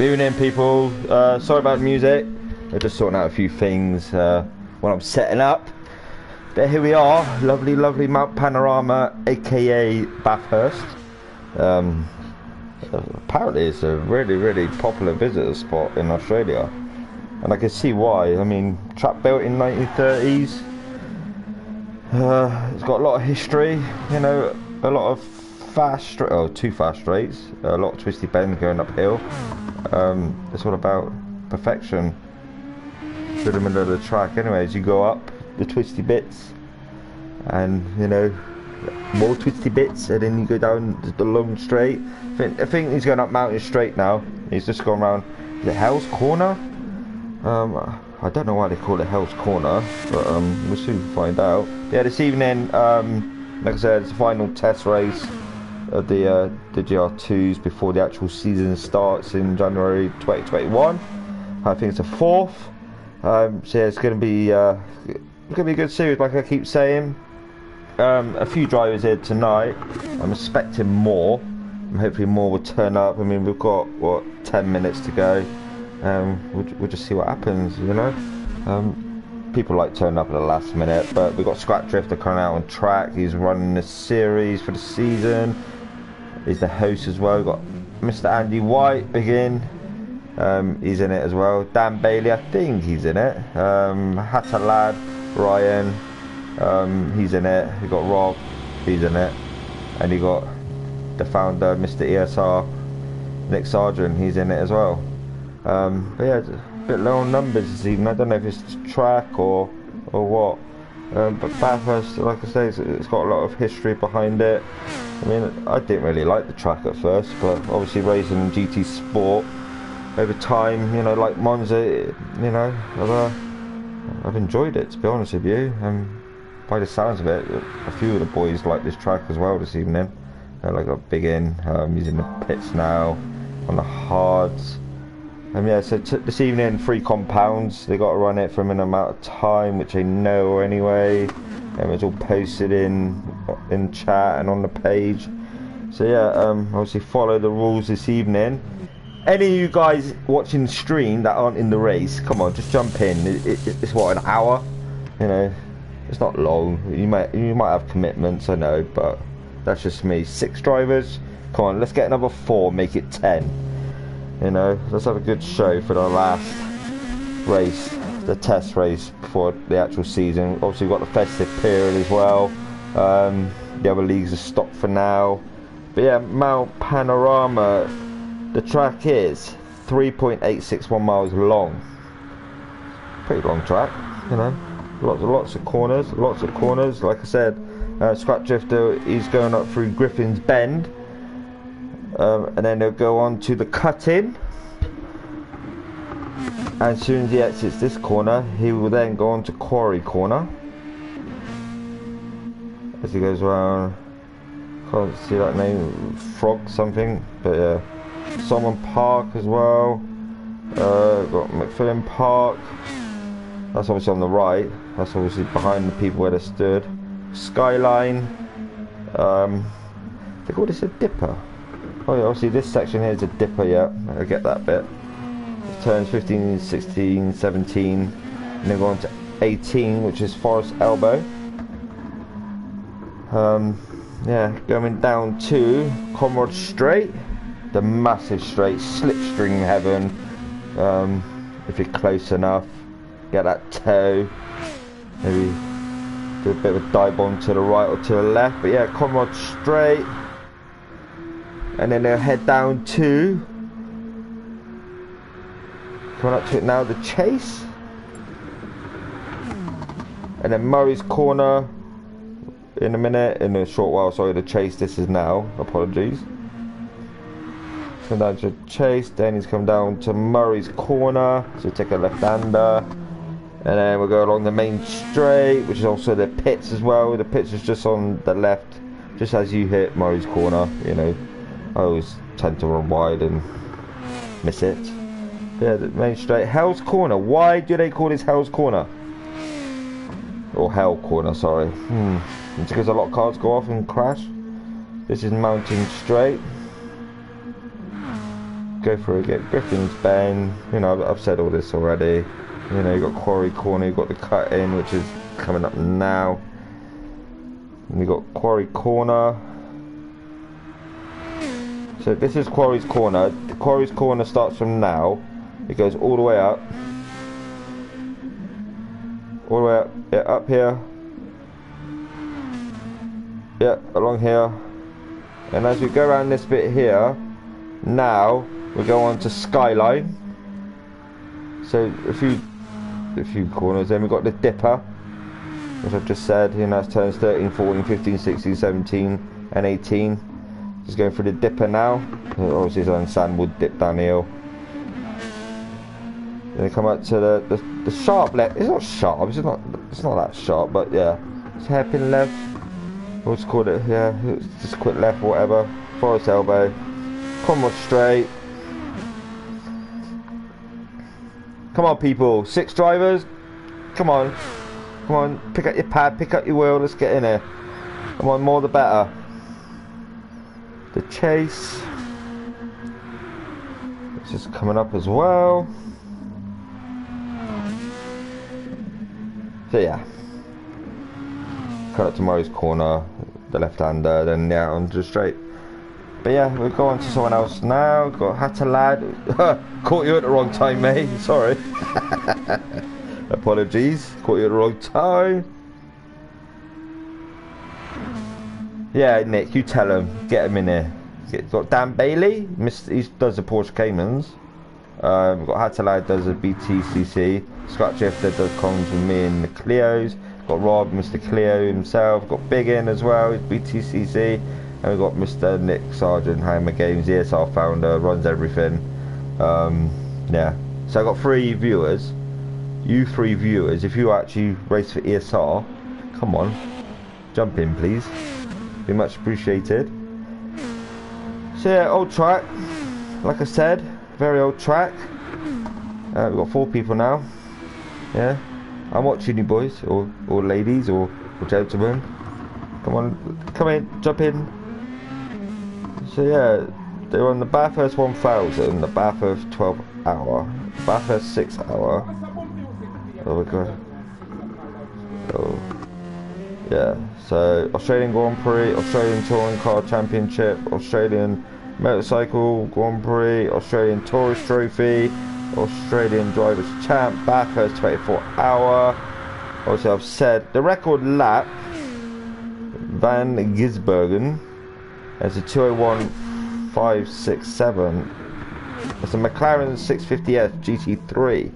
Evening, people. Sorry about the music. We're just sorting out a few things when I'm setting up. But here we are, lovely, lovely Mount Panorama, aka Bathurst. Apparently, it's a really, really popular visitor spot in Australia, and I can see why. I mean, track built in 1930s. It's got a lot of history. You know, a lot of two fast straights, a lot of twisty bends going uphill. It's all about perfection through the middle of the track. Anyways, you go up the twisty bits, and you know, more twisty bits, and then you go down the long straight. I think he's going up Mountain Straight now. He's just gone around the Hell's Corner. I don't know why they call it Hell's Corner, but we'll soon find out. Yeah, this evening, like I said, it's the final test race of the GR2s before the actual season starts in January 2021. I think it's the 4th. So yeah, it's going to be a good series, like I keep saying. A few drivers here tonight. I'm expecting more. Hopefully more will turn up. I mean, we've got 10 minutes to go. We'll just see what happens, you know. People like turning up at the last minute, but we've got Scrap Drifter coming out on track. He's running the series for the season. He's the host as well. We've got Mr. Andy White again. He's in it as well. Dan Bailey, I think he's in it. Hatter Lad, Ryan, he's in it. We've got Rob, he's in it. And you got the founder, Mr. ESR, Nick Sargent, he's in it as well. But yeah, it's a bit low on numbers this evening. I don't know if it's track or what. But Bathurst, like I say, it's got a lot of history behind it. I mean, I didn't really like the track at first, but obviously racing in GT Sport over time, you know, like Monza, you know, I've enjoyed it, to be honest with you. By the sounds of it, a few of the boys like this track as well this evening. Like got Big In, using the pits now on the hards. Yeah, so this evening, 3 compounds. They got to run it for a minimum amount of time, which they know anyway. It's all posted in chat and on the page. So yeah, obviously follow the rules this evening. Any of you guys watching the stream that aren't in the race, come on, just jump in. It's what, an hour? You know, it's not long. You might have commitments, I know, but that's just me. 6 drivers. Come on, let's get another 4, make it 10. You know, let's have a good show for the last race, the test race before the actual season. Obviously, we've got the festive period as well. The other leagues are stopped for now. But yeah, Mount Panorama, the track is 3.861 miles long. Pretty long track, you know. Lots of corners. Like I said, Scrap Drifter, he's going up through Griffin's Bend. And then they'll go on to the cut-in, and as soon as he exits this corner, he will then go on to Quarry Corner as he goes around. Can't see that name, Frog something, but yeah. Salmon Park as well. Got McFillin Park, that's obviously on the right, that's obviously behind the people where they stood. Skyline, they call this a dipper. Oh yeah, obviously this section here is a dipper, yeah, I get that bit. It turns 15, 16, 17, and then go on to 18, which is Forest Elbow. Yeah, going down to Comrade Straight, the massive straight, slipstream heaven. If you're close enough, get that toe, maybe do a bit of a dive bomb to the right or to the left, but yeah, Comrade Straight. And then they'll head down to, coming up to it now, the Chase. And then Murray's Corner in a short while, sorry, the Chase, this is now, apologies. Come down to Chase, then he's come down to Murray's Corner, so take a left-hander. And then we'll go along the main straight, which is also the pits as well. The pits is just on the left, just as you hit Murray's Corner, you know. I always tend to run wide and miss it. Yeah, the main straight. Hell's Corner. Why do they call this Hell's Corner? Or Hell Corner, sorry. It's because a lot of cars go off and crash. This is Mountain Straight. go through again. Griffin's Bend, you know, I've said all this already. You know, you got Quarry Corner, you got the cut in, which is coming up now. And you got Quarry Corner. So this is Quarry's Corner. Quarry's Corner starts from now. It goes all the way up. All the way up. Yeah, up here. Yeah, along here. And as we go around this bit here, now we go on to Skyline. So a few corners. Then we've got the Dipper, which I've just said, you know, that's turns 13, 14, 15, 16, 17 and 18. Just going through the Dipper now. Obviously it's on Sandwood dip down the hill. Then we come up to the sharp left. It's not sharp, it's not that sharp, but yeah. It's hairpin left. We'll just call it, yeah, it's just quick left or whatever. Forest elbow. Come on straight. Come on people, 6 drivers. Come on. Come on, pick up your pad, pick up your wheel, let's get in here. Come on, more the better. The chase. It's just coming up as well. So yeah. Cut up to Murray's Corner, the left-hander, then yeah, onto the straight. But yeah, we'll go on to someone else now. Got Hatter Lad. Caught you at the wrong time, mate. Sorry. Apologies. Caught you at the wrong time. Yeah, Nick, you tell him. Get him in here. Got Dan Bailey. He does the Porsche Caymans. We've got Hatter Lad does the BTCC. Scott Drifter does comms with me and the Clios. Got Rob, Mr. Clio himself. Got Big In as well. He's BTCC. And we've got Mr. Nick Sargent, Hammer Games, ESR founder, runs everything. Yeah. So I got 3 viewers. You 3 viewers, if you actually race for ESR, come on, jump in please. Be much appreciated. So yeah, old track. Like I said, very old track. We've got 4 people now. Yeah. I'm watching you boys, or ladies, or gentlemen. Come on, come in, jump in. So yeah, they're on the Bathurst 1000, the Bathurst 12 hour, Bathurst 6 hour. Oh my god. Oh. Yeah, so Australian Grand Prix, Australian Touring Car Championship, Australian Motorcycle Grand Prix, Australian Tourist Trophy, Australian Drivers Champ, Bathurst 24 hour. Also I've said the record lap, Van Gisbergen, as a 201.567. It's a McLaren 650S GT3.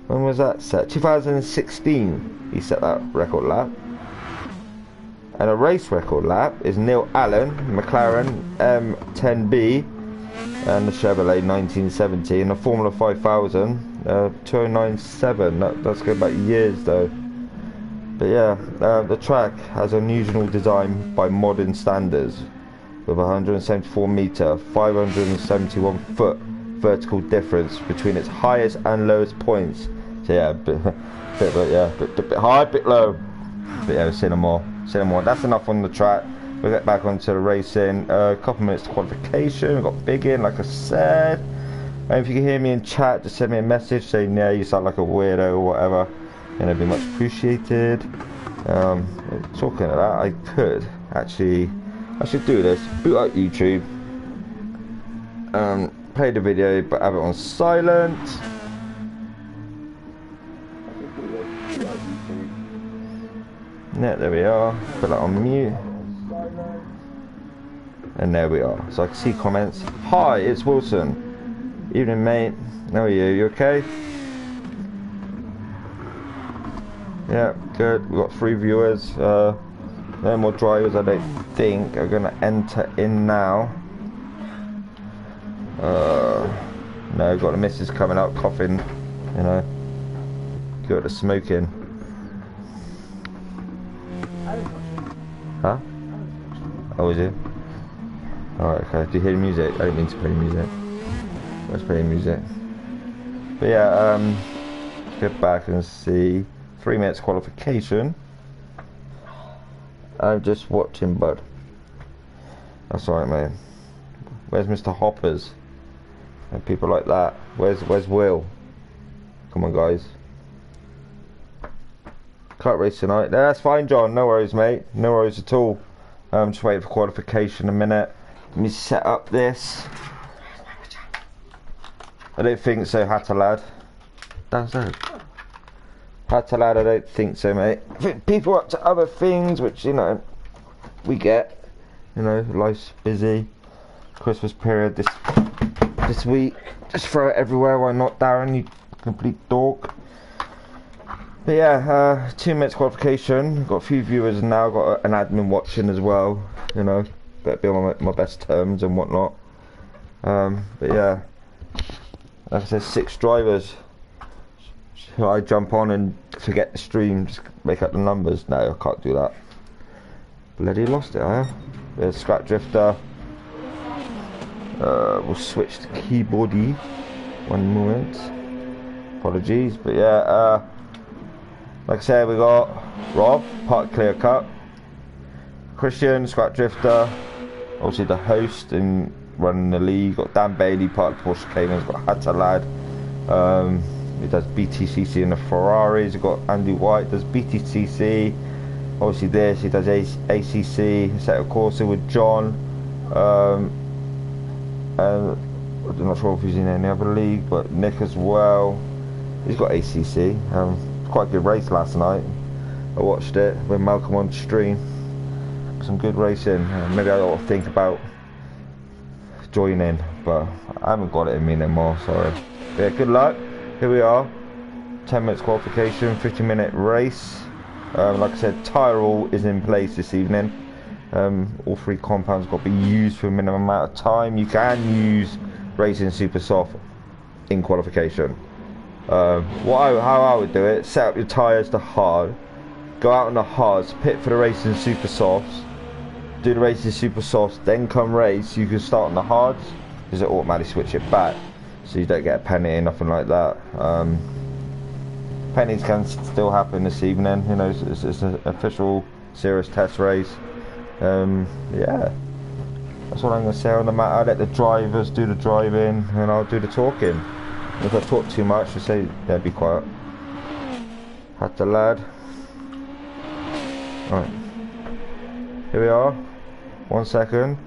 When was that set? 2016 he set that record lap. And a race record lap is Neil Allen, McLaren M10B and the Chevrolet 1970, and the Formula 5000 2097. That's going back years though. But yeah, the track has unusual design by modern standards, with 174 metre, 571 foot vertical difference between its highest and lowest points. So yeah, bit high, bit low. But yeah, say no more. That's enough on the track. We'll get back onto the racing. A couple minutes to qualification. We've got Big In, like I said. And if you can hear me in chat, just send me a message saying, yeah, you sound like a weirdo or whatever. And it'd be much appreciated. Talking of that, I should do this. Boot up YouTube. Play the video, but have it on silent. Yeah, there we are. Put that on mute. And there we are. So I can see comments. Hi, it's Wilson. Evening, mate. How are you? You okay? Yeah, good. We've got 3 viewers. No more drivers, I don't think, are going to enter in now. No, got the missus coming out coughing, you know. Got the smoking. Huh? Oh, is it? Alright, okay. Do you hear the music? I didn't mean to play music. Let's play music. But yeah, get back and see. 3 minutes qualification. I'm just watching, bud. That's alright, man. Where's Mr. Hoppers? and people like that. Where's Will? Come on, guys. Can't race tonight. No, that's fine, John. No worries, mate. No worries at all. Just waiting for qualification a minute. Let me set up this. I don't think so, Hatter lad. Downstairs. Hatter lad, I don't think so, mate. I think people are up to other things, which, you know, we get. You know, life's busy. Christmas period this week. Just throw it everywhere. Why not, Darren? You complete dork. But yeah, 2 minutes qualification. Got a few viewers now. Got an admin watching as well. You know, better be on my best terms and whatnot. But yeah, like I said, 6 drivers. Should I jump on and forget the stream, just make up the numbers? No, I can't do that. Bloody lost it, I have. There's Scrap Drifter. We'll switch to keyboardy. One moment. Apologies, but yeah. Like I said, we got Rob, Park Clear Cut, Christian, Scrap Drifter, obviously the host and running the league. Got Dan Bailey, part of Porsche Caymans. Got Hatter lad. He does BTCC in the Ferraris. We've got Andy White, does BTCC. Obviously this, he does ACC, set of Corsa with John. And I'm not sure if he's in any other league, but Nick as well. He's got ACC. Quite a good race last night. I watched it with Malcolm on stream. Some good racing. Maybe I ought to think about joining, but I haven't got it in me anymore, sorry. But yeah, good luck. Here we are. 10 minutes qualification, 50-minute race. Like I said, tyre all is in place this evening. All 3 compounds got to be used for a minimum amount of time. You can use racing super soft in qualification. How I would do it: set up your tyres to hard, go out on the hards, pit for the racing super softs, do the racing super softs, then come race. You can start on the hards because it automatically switch it back, so you don't get a penalty, nothing like that. Penalties can still happen this evening. You know, it's an official serious test race. Yeah, that's what I'm going to say on the matter. Let the drivers do the driving and I'll do the talking. If I talk too much, I say, yeah, be quiet. Hatter lad. Alright. Here we are. 1 second.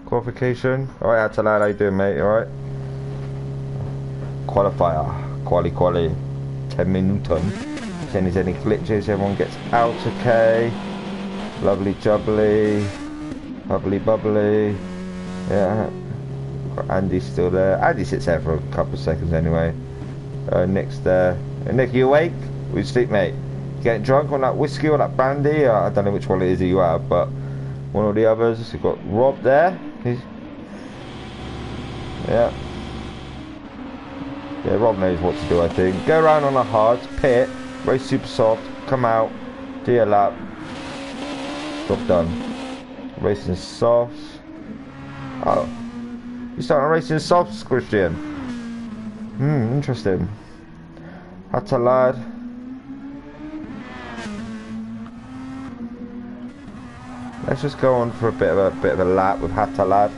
Qualification. Alright, Hatter lad, how you doing, mate? Alright? Qualifier. Quali. 10 minutes. If there's any glitches, everyone gets out okay. Lovely jubbly. Bubbly. Yeah. Andy's still there. Andy sits there for a couple of seconds anyway. Nick's there. Nick, you awake? We sleep, mate. You getting drunk on that whiskey or that brandy? I don't know which one it is that you have, but one or the others. We've got Rob there. Yeah, Rob knows what to do, I think. Go around on the hards, pit, race super soft, come out, do your lap. Job done. Racing softs. Oh. You starting racing softs, Christian? Interesting. Hatter lad. Let's just go on for a bit of a lap with Hatter lad.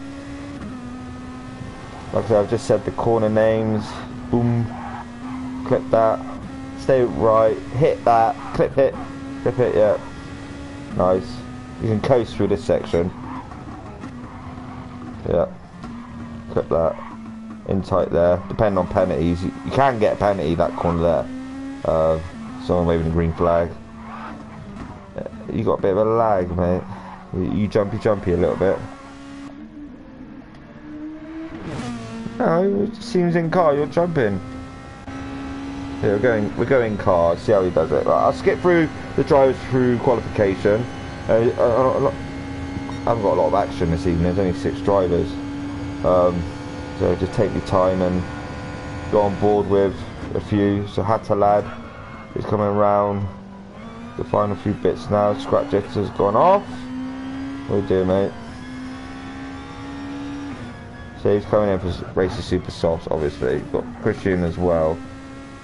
Like I said, I've just said the corner names. Boom. Clip that. Stay right. Hit that. Clip it. Yeah. Nice. You can coast through this section. Yeah. Clip that. In tight there. Depending on penalties, you can get a penalty that corner there. Someone waving a green flag. You got a bit of a lag, mate. You jumpy a little bit. No, it seems in car you're jumping. Yeah, we're going car. See how he does it. I'll skip through the drivers through qualification. I haven't got a lot of action this evening. There's only 6 drivers. So just take your time and go on board with a few. So Hatter lad is coming around the final few bits now. Scrap Drifter's gone off. What are you doing, mate? So he's coming in for races super softs, obviously. You've got Christian as well.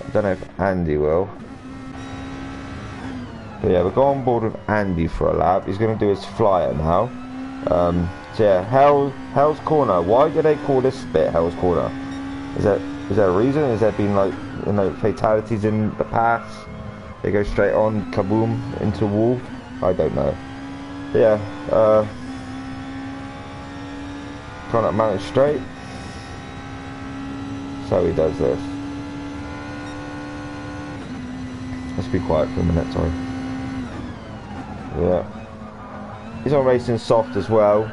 I don't know if Andy will. But yeah, we'll go on board with Andy for a lap. He's going to do his flyer now. So yeah, Hell's Corner. Why do they call this bit Hell's Corner? Is there a reason? Has there been like, you know, fatalities in the past? They go straight on, kaboom, into the wall? I don't know. But yeah, going up mountain straight. So he does this. Let's be quiet for a minute, sorry. Yeah. He's on racing soft as well.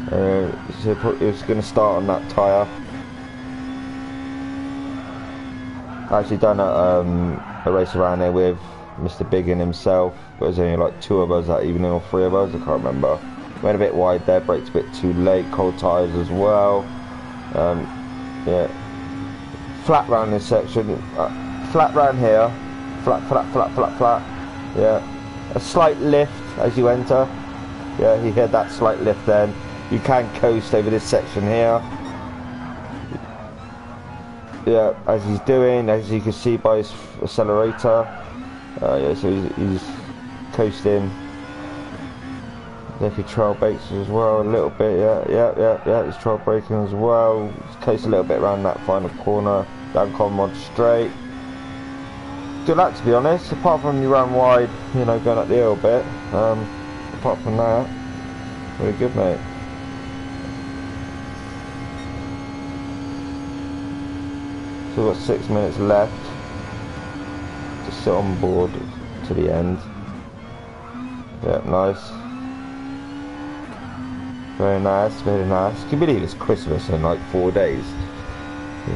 So it's going to start on that tyre. I actually done a race around here with Mr. Biggin himself, but there's only like 2 of us that evening, or 3 of us, I can't remember. Went a bit wide there, braked a bit too late, cold tyres as well. Yeah. Flat round this section, flat round here, flat. Yeah. A slight lift as you enter. Yeah, he had that slight lift then. You can coast over this section here. Yeah, as he's doing, as you can see by his accelerator. Yeah, so he's coasting. If he trail brakes as well a little bit, yeah, he's trail braking as well. He's coasting a little bit around that final corner, down Conrod straight. Good luck, to be honest, apart from you run wide, you know, going up the hill a bit. Apart from that, really good, mate. So we've got 6 minutes left to sit on board to the end. Yeah, nice. Very nice, very nice. Can you believe it's Christmas in like 4 days? I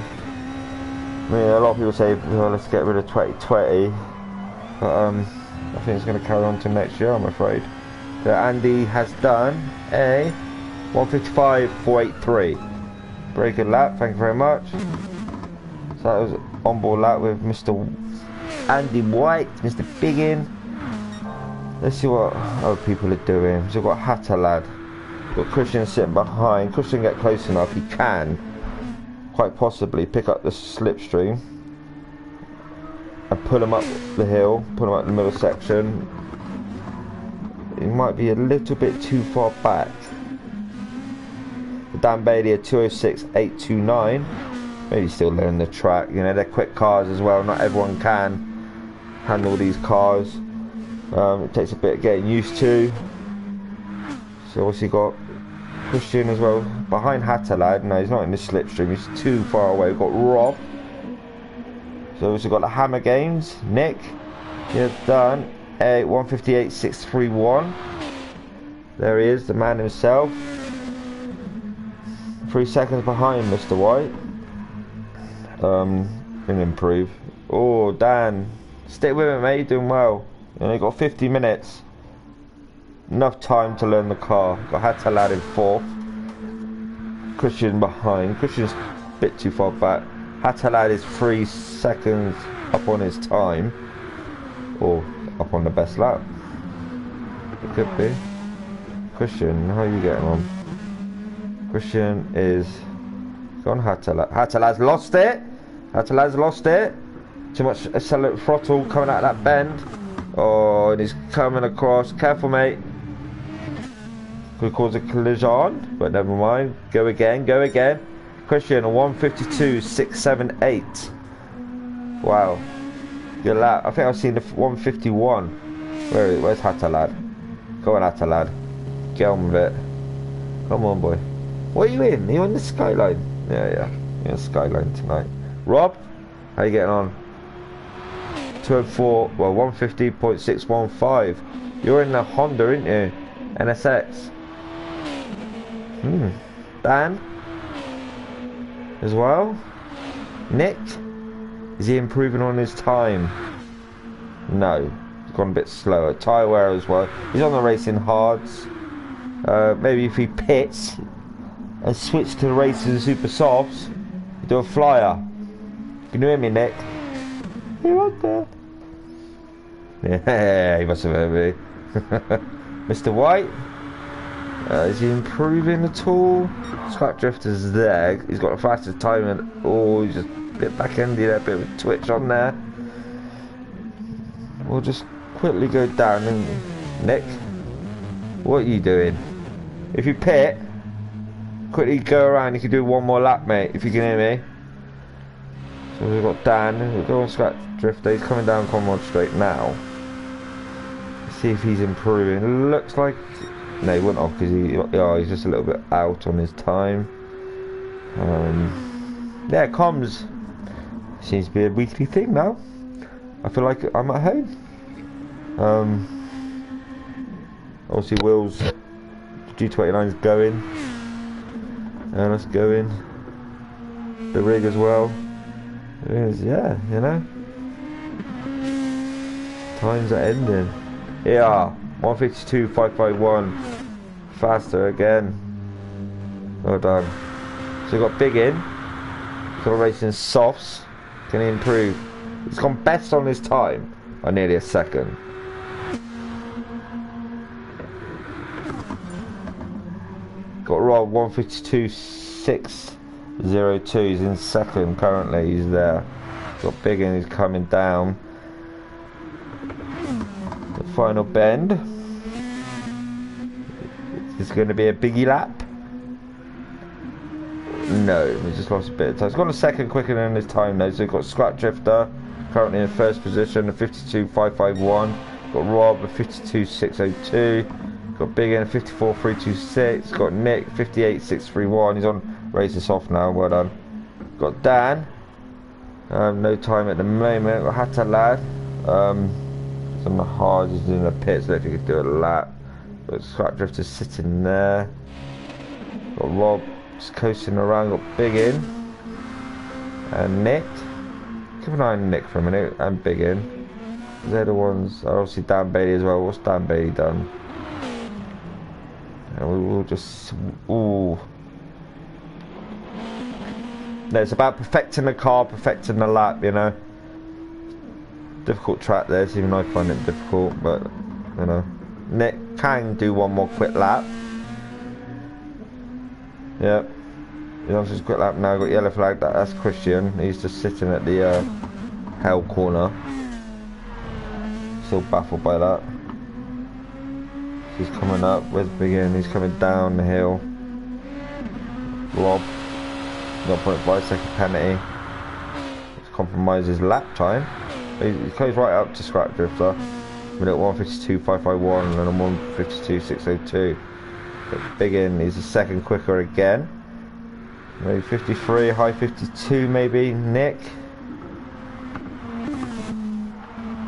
mean, a lot of people say, well, let's get rid of 2020, but I think it's going to carry on to next year, I'm afraid. So Andy has done a 155.483. Very good lap, thank you very much. So that was on-board lap with Mr. Andy White, Mr. Biggin. Let's see what other people are doing. So we've got Hatter Lad. We've got Christian sitting behind. Christian get close enough, he can quite possibly pick up the slipstream and pull him up the hill, pull him up the middle section. He might be a little bit too far back. Dan Bailey at 206.829. Maybe still learning the track. You know, they're quick cars as well. Not everyone can handle these cars. It takes a bit of getting used to. So obviously got Christian as well behind Hatterlad. No, he's not in the slipstream. He's too far away. We've got Rob. So obviously got the Hammer Games. Nick, he's done a 158.631. There he is, the man himself. 3 seconds behind Mr. White. Can improve. Oh, Dan, stick with it, mate. You're doing well. You only got 50 minutes. Enough time to learn the car. Got Hatterlad in 4th. Christian behind. Christian's a bit too far back. Hatterlad is 3 seconds up on his time, or up on the best lap. It could be. Christian, how are you getting on? Christian is gone. Hatterlad's lost it. Hatterlad's lost it. Too much accelerator throttle coming out of that bend. Oh, and he's coming across. Careful, mate. Could cause a collision, but never mind. Go again, go again. Christian, a 152.678. Wow. Good lap. I think I've seen the 151. Where's Hatterlad? Go on, Hatterlad. Get on with it. Come on, boy. What are you in? Are you on the Skyline? Yeah. You're in the Skyline tonight. Rob, how you getting on? 204, well, 150.615. You're in the Honda, aren't you? NSX. Dan as well. Nick, is he improving on his time? No, he's gone a bit slower. Tyre wear as well. He's on the racing hards. Maybe if he pits and switch to the racing super softs, do a flyer. Can you hear me, Nick? You out there? Yeah, he must have heard me. Mr. White, is he improving at all? Scrap Drifter's there. He's got a faster time and he's just a bit back-endy there, a bit of a twitch on there. We'll just quickly go down and Nick, what are you doing? If you pit, quickly go around, you can do one more lap, mate, if you can hear me. So we've got Dan, we've got Scratch Drifter, he's coming down Conrod Straight now. Let's see if he's improving. Looks like... No, he went off because he's just a little bit out on his time. Yeah, comms seems to be a weekly thing now. I feel like I'm at home. Obviously Will's G29's going. And let's go in. The rig as well. Yeah, you know. Times are ending. Yeah, 152.551. Faster again. Well done. So we've got Big in. He's got a race in softs. Can he improve? He's gone best on his time by nearly a second. Got Rob 152.602. He's in second currently. He's there. Got Big in. He's coming down. The final bend. Is going to be a biggie lap. No, he just lost a bit of time. He's got a second quicker than his time though. So we've got Scrap Drifter currently in first position at 52.551. Got Rob at 52.602. Got Big in at 54.326. Got Nick 58.631. He's on racing soft now. Well done. Got Dan. No time at the moment. Got Hatta Lad. Some of the hard. He's in the pits. So if he could do a lap. Got Scrap Drifter sitting there. Got Rob just coasting around. Got Big in. And Nick. Keep an eye on Nick for a minute. And Big in. They're the ones. Obviously Dan Bailey as well. What's Dan Bailey done? And we will just... Ooh. No, it's about perfecting the car, perfecting the lap, you know. Difficult track there, so even I find it difficult, but, you know. Nick can do one more quick lap. Yep. He wants his quick lap now. Got yellow flag. That's Christian. He's just sitting at the hell corner. Still baffled by that. He's coming up. Where's Begin? He's coming down the hill. Rob. 0.5 second penalty. It's compromises lap time. He goes right up to Scrap Drifter. We're at 152.551 and I'm 152.602. But Big in, he's a second quicker again. Maybe 53, high 52 maybe. Nick.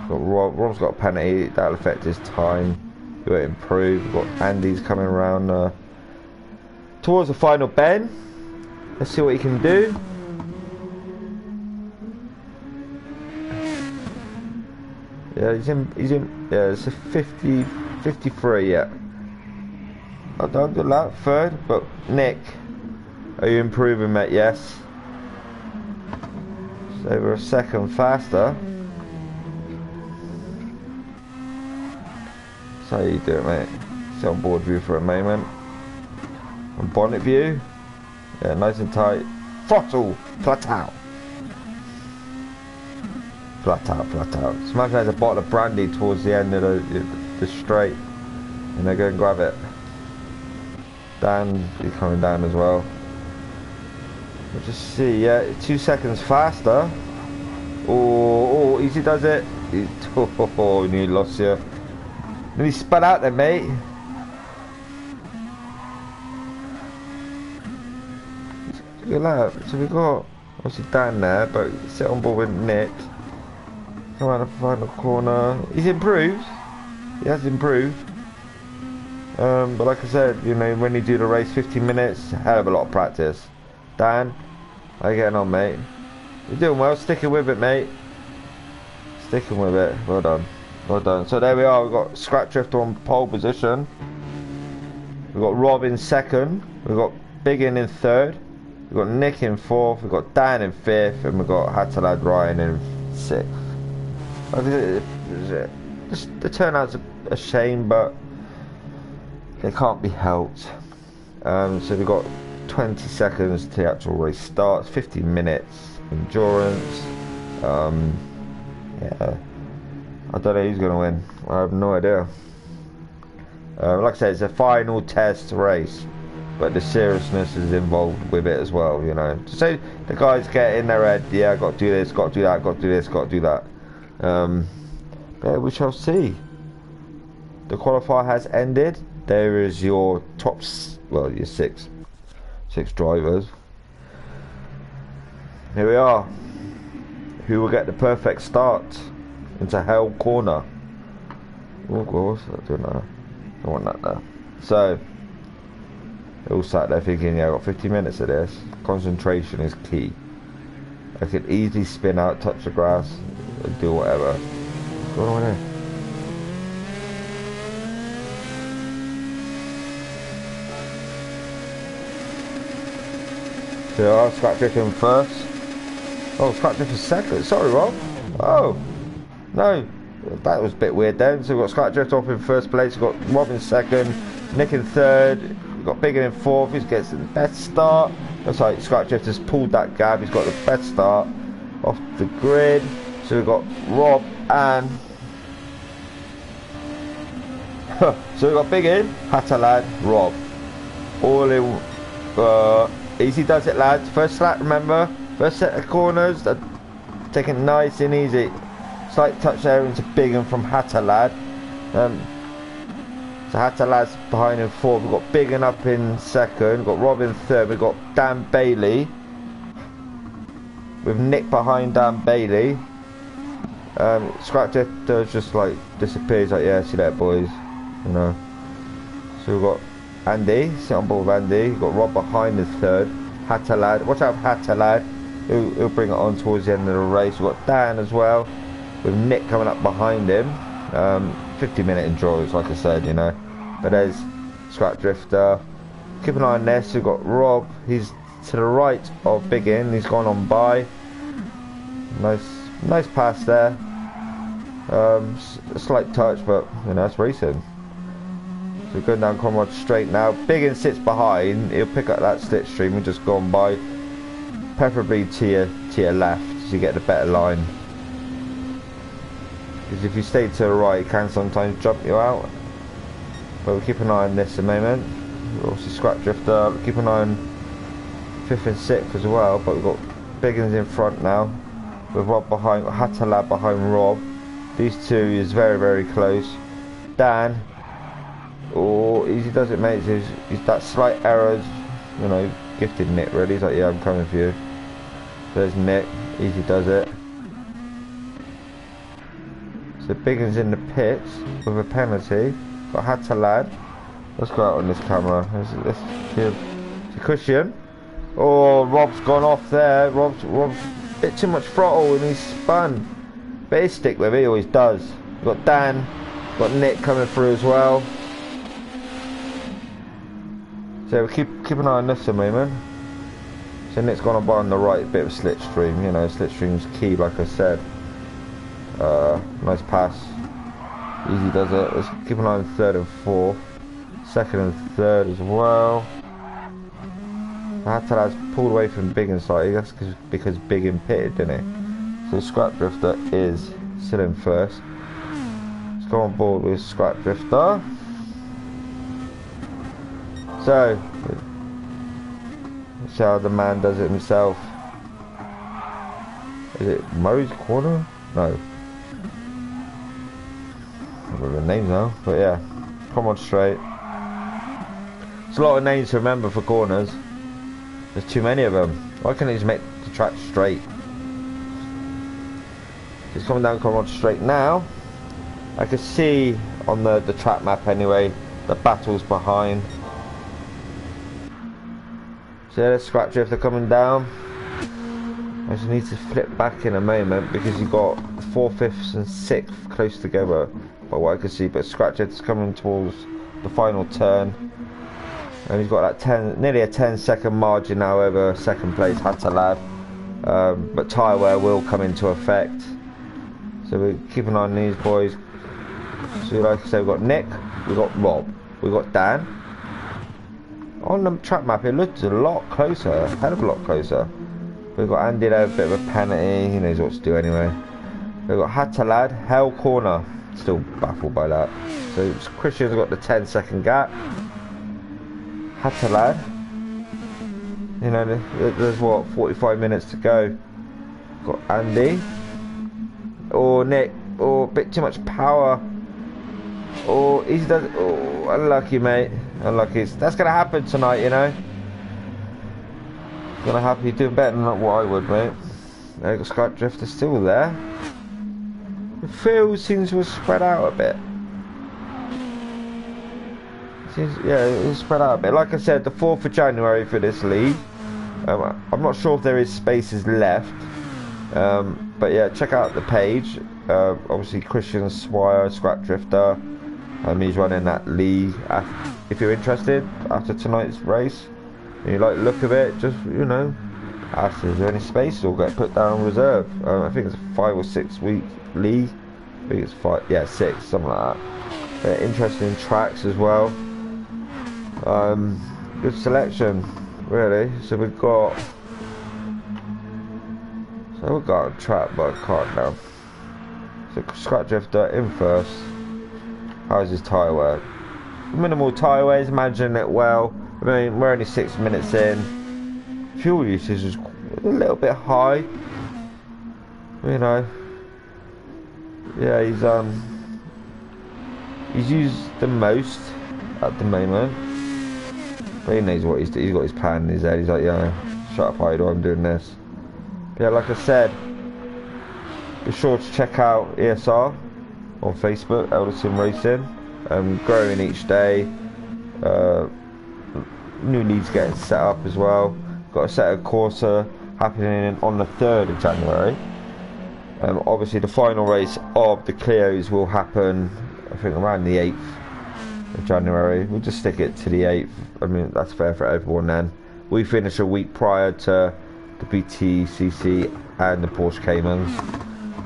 Got Rob. Rob's got a penalty, that'll affect his time. He won't improve. We've got Andy's coming around towards the final bend. Let's see what he can do. Yeah, he's in, yeah, it's a 53, yeah. I don't do that, third, but Nick, are you improving, mate? Yes. So we're a second faster. So how you doing, mate? Sit on board view for a moment. On bonnet view. Yeah, nice and tight. Throttle, flat out. Flat out, flat out. Smash has a bottle of brandy towards the end of the straight. And they're going to grab it. Dan, he's coming down as well. We'll just see, yeah, 2 seconds faster. Oh, easy does it. Oh, you lost you. Then he spun out there, mate. Look at that. So we've got obviously Dan there, but sit on board with Nick. Come around the final corner. He's improved. He has improved. But like I said, you know, when you do the race 15 minutes, hell of a lot of practice. Dan, how you getting on, mate? You're doing well, sticking with it, mate. Sticking with it. Well done. Well done. So there we are, we've got Scrap Drifter on pole position. We've got Rob in second. We've got Big in third. We've got Nick in fourth. We've got Dan in fifth. And we've got Hatalad Ryan in sixth. The turnout's a shame, but it can't be helped. So we've got 20 seconds to the actual race starts, 15 minutes endurance. Yeah, I don't know who's going to win. I have no idea. Like I said, it's a final test race. but the seriousness is involved with it as well, you know. So the guys get in their head, yeah, got to do this, got to do that, got to do this, got to do that. But we shall see. The qualifier has ended. There is your well, your six drivers. Here we are. Who will get the perfect start into Hell Corner? Oh, what's that doing there? Don't want that there. So, they all sat there thinking, yeah, I've got 50 minutes of this. Concentration is key. I could easily spin out, touch the grass, and do whatever. What's going on here? So I'll scratch drifting first. Oh, scratch drifting second. Sorry, Rob. Oh, no. That was a bit weird then. So we've got Scratch Drift off in first place, we've got Rob in second, Nick in third, we've got Biggin in fourth, who gets the best start. Looks like Scratch Drift has pulled that gap, he's got the best start off the grid. So we've got Rob and so we've got Biggin, Hatalad, Rob. All in easy does it, lads. First lap, remember, first set of corners, taking it nice and easy. Slight touch there into Biggin from Hatalad. So Hatalad's behind in fourth. We've got Biggin up in second. We've got Rob in third. We've got Dan Bailey with Nick behind Dan Bailey. Scratch Drifter just like disappears. Like, yeah, see that, boys. You know. So we've got Andy, sit on board with Andy. We've got Rob behind in third. Hatalad, watch out for Hatalad. He'll bring it on towards the end of the race. We've got Dan as well, with Nick coming up behind him. 50-minute enjoys, like I said, you know. But there's Scratch Drifter. Keep an eye on this. We've got Rob. He's to the right of Biggin. He's gone on by. Nice pass there. A slight touch, but you know, it's racing. So we're going down Conrad straight now. Biggin sits behind. He'll pick up that slipstream and just go on by. Preferably to your left, so you get the better line. Because if you stay to the right, it can sometimes jump you out. But we'll keep an eye on this a moment. We'll also Scratch Drifter. Keep an eye on 5th and 6th as well. But we've got Biggins in front now, with Rob behind, Hatalab behind Rob. These two is very, very close. Dan, oh, easy does it, mate. He's that slight errors, you know, gifted Nick really. He's like, yeah, I'm coming for you. There's Nick, easy does it. So Biggins in the pits with a penalty. Got Hatalad. Let's go out on this camera. Let's give to Cushion. Oh, Rob's gone off there. Rob's a bit too much throttle and he's spun. But he'll stick with it, he always does. We've got Dan, got Nick coming through as well. So we'll keep an eye on this a moment. So Nick's gone on by on the right, bit of slipstream, you know, slipstream's key, like I said. Nice pass. Easy does it. Let's keep an eye on 3rd and 4th. 2nd and 3rd as well. Hatalad's pulled away from Biggin slightly. That's because Biggin pitted, didn't he? So Scratch Drifter is still in first. Let's go on board with Scratch Drifter. So, let's see how the man does it himself. Is it Murray's Corner? No. I don't remember the names now, but yeah. Come on straight. There's a lot of names to remember for corners. There's too many of them. Why can't they just make the track straight? It's coming down Conrad straight now. I can see on the track map anyway, the battles behind. So there's Scratch Drifter coming down. I just need to flip back in a moment because you've got 4th, 5th and 6th close together by what I can see. But Scratch Drifter's coming towards the final turn. And he's got that nearly a 10-second margin now over 2nd place Hatalab. But tyre wear will come into effect. So we keep an eye on these boys. So like I said, we've got Nick, we've got Rob, we've got Dan. On the track map it looks a lot closer, a hell of a lot closer. We've got Andy there, a bit of a penalty, he knows what to do anyway. We've got Hatalad, Hell Corner, still baffled by that. So Christian's got the 10-second gap. Hatta lad. You know, there's what, 45 minutes to go. Got Andy. Or Nick. Or a bit too much power. Or he's done. Oh, unlucky, mate. Unlucky. That's gonna happen tonight, you know. Gonna happen. You're doing better than what I would, mate. Got Skype Drifter still there. The field seems to have spread out a bit. Yeah, it's spread out a bit. Like I said, the 4th of January for this league. I'm not sure if there is spaces left. But yeah, check out the page. Obviously, Christian Swire, Scrap Drifter. He's running that league. If you're interested, after tonight's race, and you like the look of it, just, you know, ask if there's any space or get put down on reserve. I think it's a 5 or 6 week league. I think it's 5, yeah, 6, something like that. Interesting tracks as well. Good selection, really. So we've got a track, but I can't now. So Scrap Drifter in first. How's his tyre work? Minimal tyre wear, imagine it well. I mean, we're only 6 minutes in. Fuel usage is a little bit high. You know. Yeah, he's used the most at the moment. But he knows what he's doing. He's got his plan in his head. He's like, yeah, shut up, idol, I'm doing this. But yeah, like I said, be sure to check out ESR on Facebook, Elderson Racing. Growing each day. New leagues getting set up as well. Got a set of Corsa happening on the 3rd of January. Obviously the final race of the Clios will happen, I think, around the 8th of January. We'll just stick it to the 8th. I mean, that's fair for everyone then. We finish a week prior to the BTCC and the Porsche Caymans.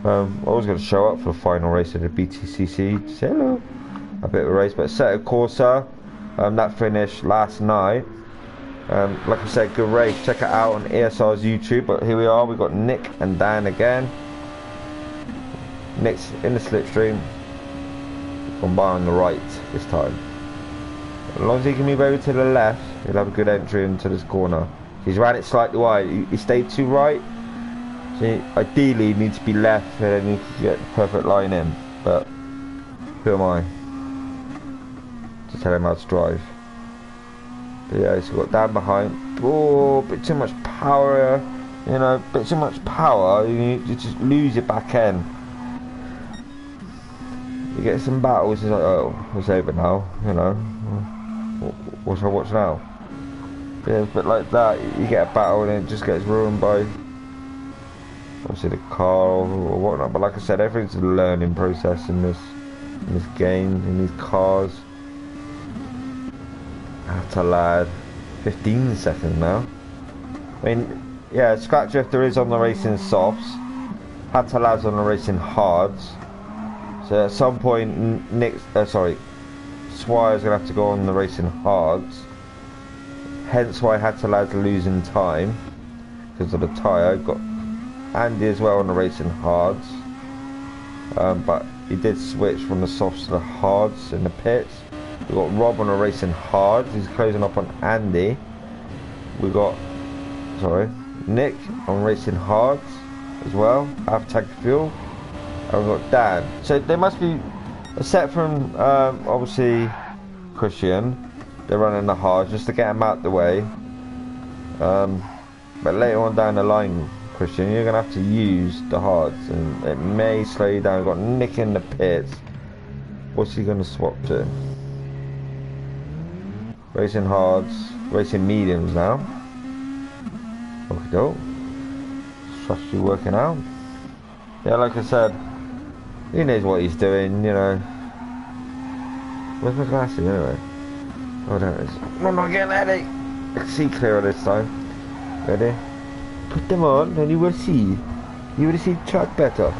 I was going to show up for the final race of the BTCC. Say hello. A bit of a race, but a set of Corsa. That finished last night. Like I said, good race. Check it out on ESR's YouTube. But here we are. We've got Nick and Dan again. Nick's in the slipstream. Gone by on the right this time. As long as he can move over to the left, he'll have a good entry into this corner. He's ran it slightly wide. He stayed too right. So ideally, he needs to be left, and then you can get the perfect line in. But who am I to tell him how to drive? But yeah, he's got Dan behind. Oh, a bit too much power. You know, a bit too much power. You just lose your back end. You get some battles. It's like, oh, it's over now. You know, what should I watch now? Yeah, it's a bit like that. You get a battle and it just gets ruined by obviously the car or whatnot. But like I said, everything's a learning process in this game, in these cars. That's a lad. 15 seconds now. I mean, yeah, Scrap Drifter is on the racing softs. Hatta lad's on the racing hards. So at some point, Swire's gonna have to go on the racing hards. Hence why Hatta lad's losing time because of the tyre. Got Andy as well on the racing hards, but he did switch from the softs to the hards in the pits. We got Rob on the racing hards. He's closing up on Andy. We got Nick on racing hards as well. Half tank of fuel. And we've got Dan. So they must be a set from obviously Christian. They're running the hards just to get him out the way. But later on down the line, Christian, you're gonna have to use the hards, and it may slow you down. We've got Nick in the pits. What's he gonna swap to? Racing hards, racing mediums now. Okay, doke. Strategy working out. Yeah, like I said, he knows what he's doing, you know. Where's my glasses anyway? Oh, there it is. I'm not getting a headache. I can see clearer this time. Ready? Put them on and you will see. You will see the track better.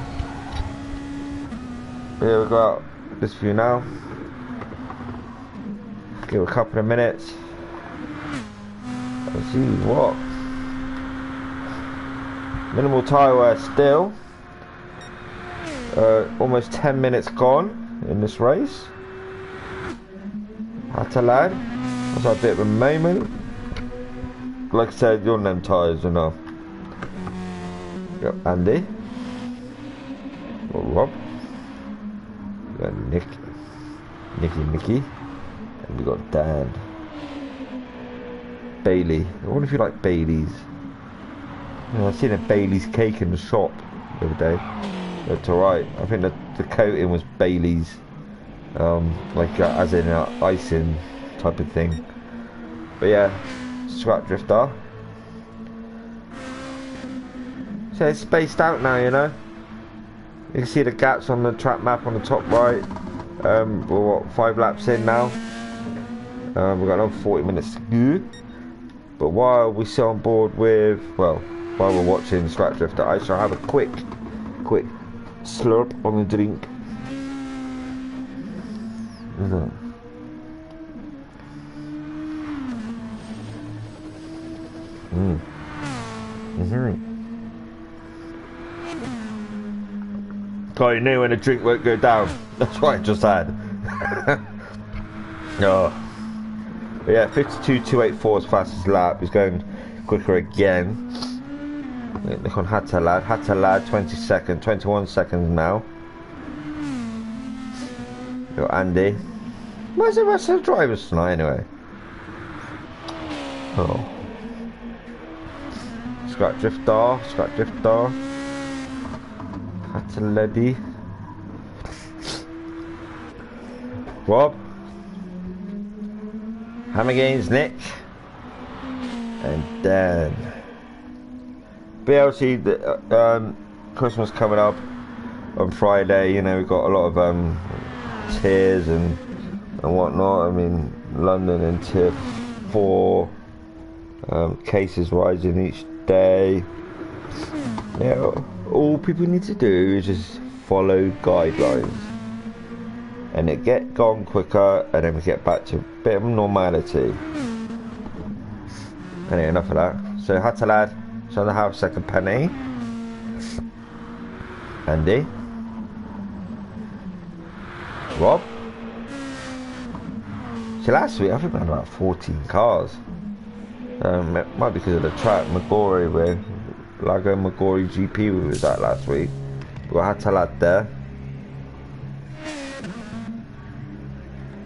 Here we go. This view now. Give it a couple of minutes. Let's see what. Minimal tyre wear still. Almost 10 minutes gone in this race. Hatta lad. That's a bit of a moment. Like I said, you're on them tyres enough. Got Andy. Got Rob. We got Nicky. And we got Dan. Bailey. I wonder if you like Bailey's. You know, I seen a Bailey's cake in the shop the other day. It's alright. I think the coating was Bailey's. Like as in icing type of thing. But yeah, Scrap Drifter. So it's spaced out now, you know. You can see the gaps on the track map on the top right. We're what, 5 laps in now. We've got another 40 minutes to go. But while we sit on board with, well, while we're watching Scrap Drifter, I shall have a quick slurp on the drink. God, you knew when a drink won't go down. That's what I just had. Oh. But yeah, 52.284 is fastest lap. He's going quicker again. Look on Hatalad 20 seconds, 21 seconds now. Got Andy. Where's the rest of the drivers tonight anyway? Oh. Scrap Drifter. Hataladi. Rob. Hammer Games, Nick. And Dan. BLC, Christmas coming up on Friday. You know, we've got a lot of tiers and whatnot. I mean, London in tier 4, cases rising each day. Yeah, all people need to do is just follow guidelines, and it get gone quicker, and then we get back to a bit of normality. Anyway, enough of that. So Hatalad, so the half second penny. Andy. Rob. See, last week I think we had about 14 cars. It might be because of the track. Magori, where Lago Magori GP we was at last week. We got Hatalad there.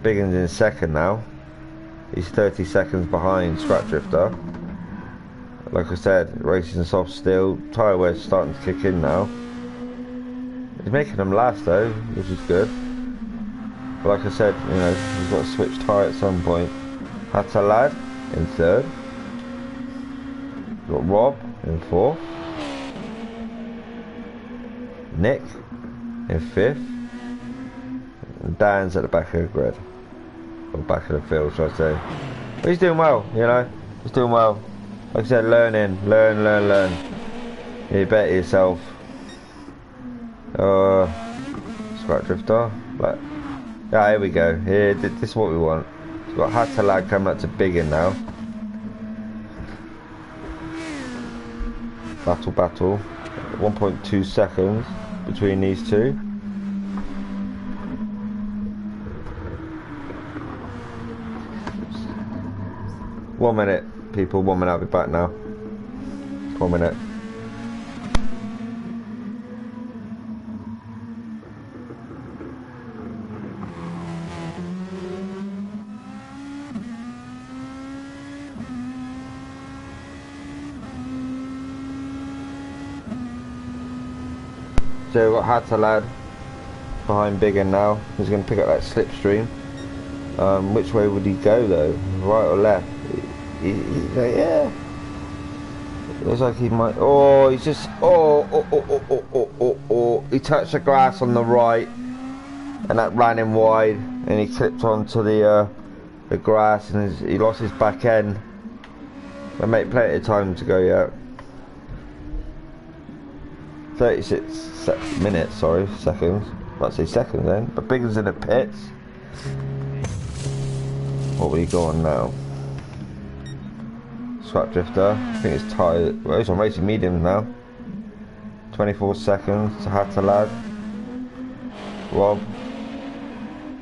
Biggin's in second now. He's 30 seconds behind Scrap Drifter. Like I said, racing soft still. Tyre wear's starting to kick in now. He's making them last though, which is good. But like I said, you know, he's got to switch tyre at some point. Hatalad in third. Got Rob in fourth. Nick in fifth. And Dan's at the back of the grid. Or back of the field, should I say. But he's doing well, you know. He's doing well. Like I said, learn. You bet yourself. Scrap Drifter. But yeah, here we go. Here, this is what we want. We've got Hatalad coming up to Biggin now. Battle. 1.2 seconds between these two. One minute, people. 1 minute. I'll be back now. 1 minute. So we've got Hatalad behind Biggin now. He's going to pick up that slipstream. Which way would he go though? Right or left? He's like, yeah. Looks like he might. Oh, he's just. Oh. He touched the grass on the right, and that ran him wide, and he clipped onto the grass, and he lost his back end. But mate, plenty of time to go yet. 36 minutes, sorry, seconds. Let's say seconds then. But Biggin's in the pits. What will he go on now? Scrap Drifter. I think it's tired. Well, he's on racing mediums now. 24 seconds to Hatalad. Rob.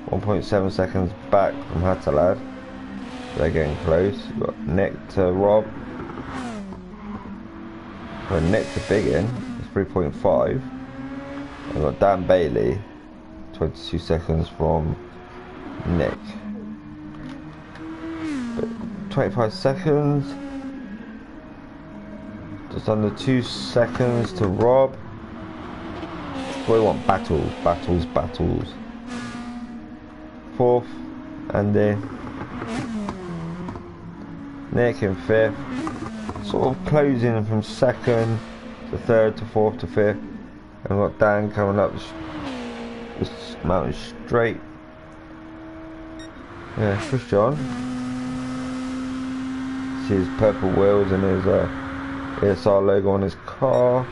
1.7 seconds back from Hatalad. They're getting close. We've got Nick to Rob. Well, Nick to Big In. It's 3.5. We've got Dan Bailey. 22 seconds from Nick. 25 seconds. Just under 2 seconds to Rob. We want battles, battles, battles. Fourth, Andy. Nick in fifth. Sort of closing from second to third to fourth to fifth. And we've got Dan coming up this mountain straight. Yeah, push John. See his purple wheels and his ESR logo on his car.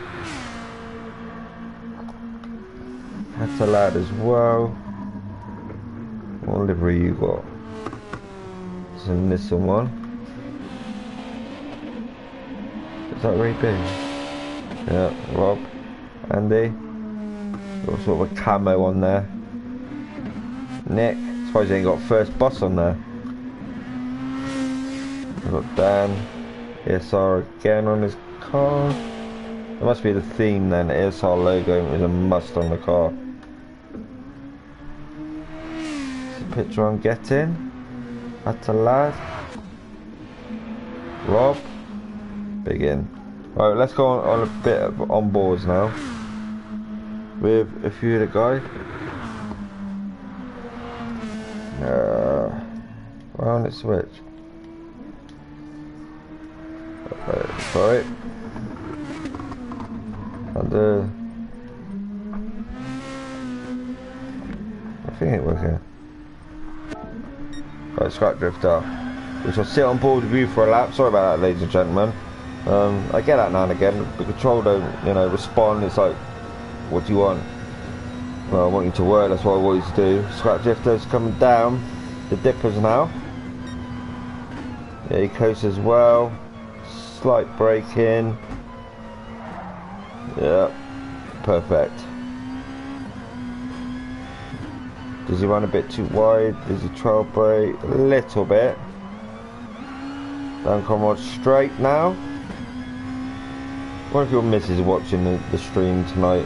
That's a lad as well. What livery you got? It's a Nissan one. Is that really big? Yeah, Rob, Andy. Got sort of a camo on there. Nick, I suppose he ain't got first bus on there. We've got Dan, ESR again on his car. It must be the theme then. ESR logo is a must on the car. It's a picture I'm getting. That's a lad. Rob, Big In. Right, let's go on a bit of on boards now with a few of the guys. Why on it switch? Sorry. And I think it working. Right, Scrap Drifter. We shall sit on board with you for a lap. Sorry about that, ladies and gentlemen. I get that now and again. The control don't, respond. It's like, what do you want? Well, I want you to work. That's what I want you to do. Scrap Drifter's coming down the dippers now. Yeah, he coasts as well. Slight break in. Yeah, perfect. Does he run a bit too wide? Does he trail brake? A little bit. Down Comrade straight now. What if your missus is watching the stream tonight?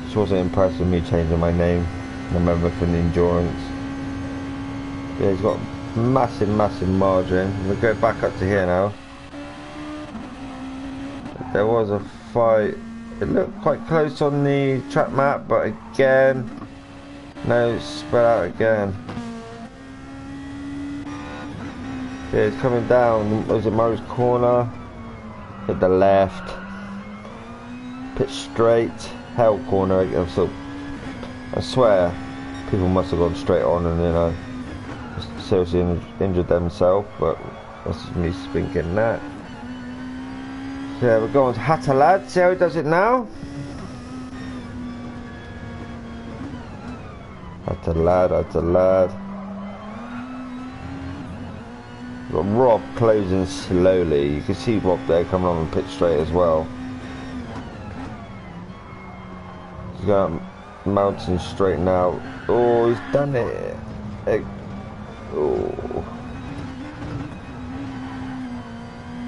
She wasn't impressed with me changing my name. I remember from the endurance. Yeah, he's got massive margin. We'll go back up to here now. There was a fight. It looked quite close on the track map, but again, no, spread out again. Yeah, it's coming down. Was it Murray's corner? Hit the left. Pitch straight. Hell corner. So I swear, people must have gone straight on and seriously injured themselves. But that's just me thinking that. So yeah, we're going to Hatter Lad. See how he does it now. Hatter Lad, Hatter Lad. We've got Rob closing slowly. You can see Rob there coming on the pitch straight as well. He's got mountain straight now. Oh, he's done it. Oh.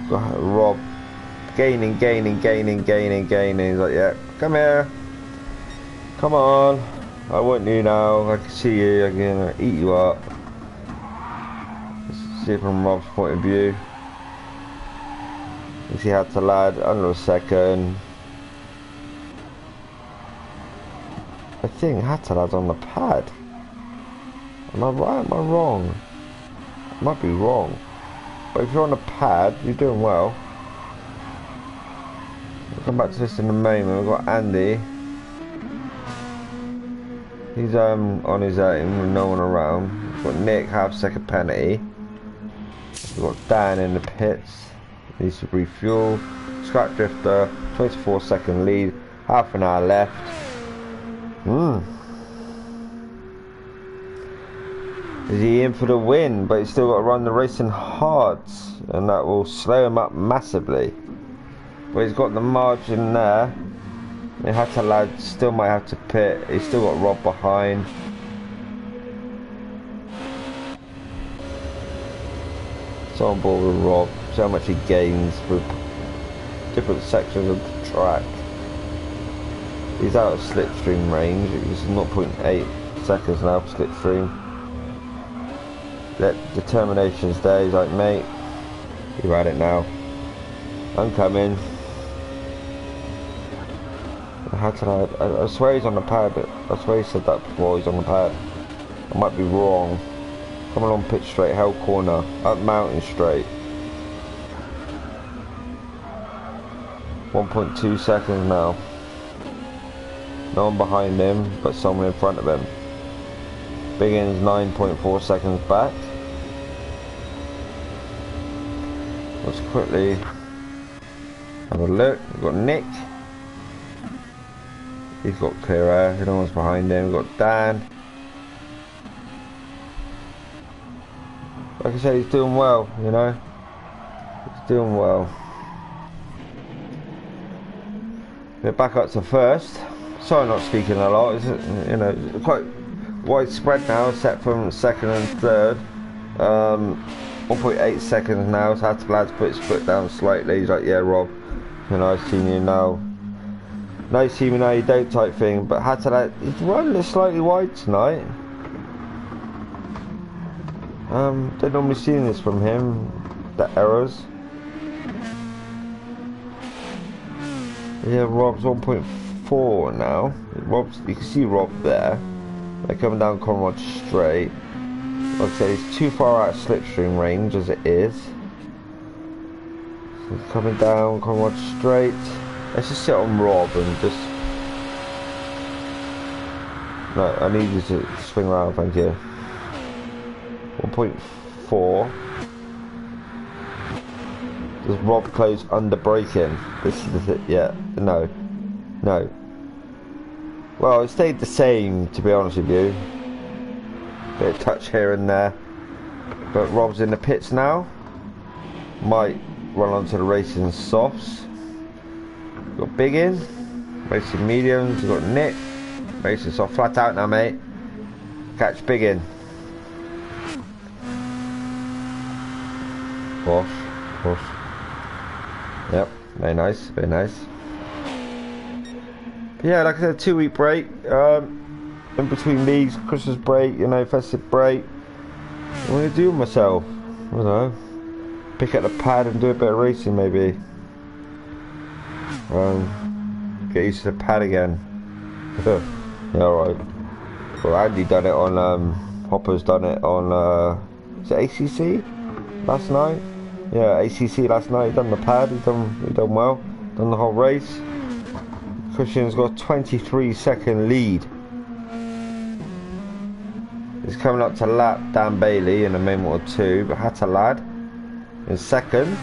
Got Rob gaining. He's like, yeah, come here. Come on. I want you now. I can see you. I'm gonna eat you up. See from Rob's point of view. You see how to lad under a second. I think Hattalad's on the pad. Am I right? Am I wrong? I might be wrong. But if you're on the pad, you're doing well. We'll come back to this in a moment. We've got Andy. He's on his own with no one around. We've got Nick, half second penalty. We've got Dan in the pits. Needs to refuel. Scrap Drifter, 24-second lead. Half an hour left. Is he in for the win? But he's still got to run the racing hard, and that will slow him up massively. But he's got the margin there. The Hatter lad still might have to pit. He's still got Rob behind. So on board with Rob, see how much he gains with different sections of the track. He's out of slipstream range, he's 0.8 seconds now for slipstream. That determination's there, he's like, mate, you had it now. I'm coming. I swear he's on the pad, but I swear he said that before, he's on the pad. I might be wrong. Coming along pitch straight, hell corner, up mountain straight. 1.2 seconds now. No one behind him, but someone in front of him. Biggins 9.4 seconds back. Let's quickly have a look. We've got Nick. He's got clear air, no one's behind him. We've got Dan. Like I said, he's doing well, you know. He's doing well. We're back up to first. Sorry, not speaking a lot. It's, you know, quite widespread now, except from second and third. 1.8 seconds now. So Hattelad's put his foot down slightly. He's like, "Yeah, Rob, you know, I've seen you now. Now you see me, now you don't," type thing. But Hattelad, he's running it slightly wide tonight. Don't normally see this from him. The errors. Yeah, Rob's 1.4 now. Rob's, you can see Rob there. They're coming down Conrad straight. Like I said, he's too far out of slipstream range as it is. So he's coming down Conrad straight. Let's just sit on Rob and just... No, I need you to swing around, thank you. 1.4. Does Rob close under braking? This is the yeah, no. Well, it stayed the same, to be honest with you. Bit of touch here and there. But Rob's in the pits now. Might run onto the racing softs. We've got Big in. Racing mediums. We've got Nick. Racing soft. Flat out now, mate. Catch Big in. Wash. Yep, very nice, very nice. But yeah, like I said, 2-week break. In between leagues, Christmas break, you know, festive break. What am I gonna do with myself? I don't know. Pick up the pad and do a bit of racing, maybe. Get used to the pad again. Yeah, alright. Well, Andy done it on. Hopper's done it on. Is it ACC last night? Yeah, ACC last night. He done the pad. He done well. Done the whole race. Christian's got a 23-second lead. He's coming up to lap Dan Bailey in a minute or two, but Hattelad in second.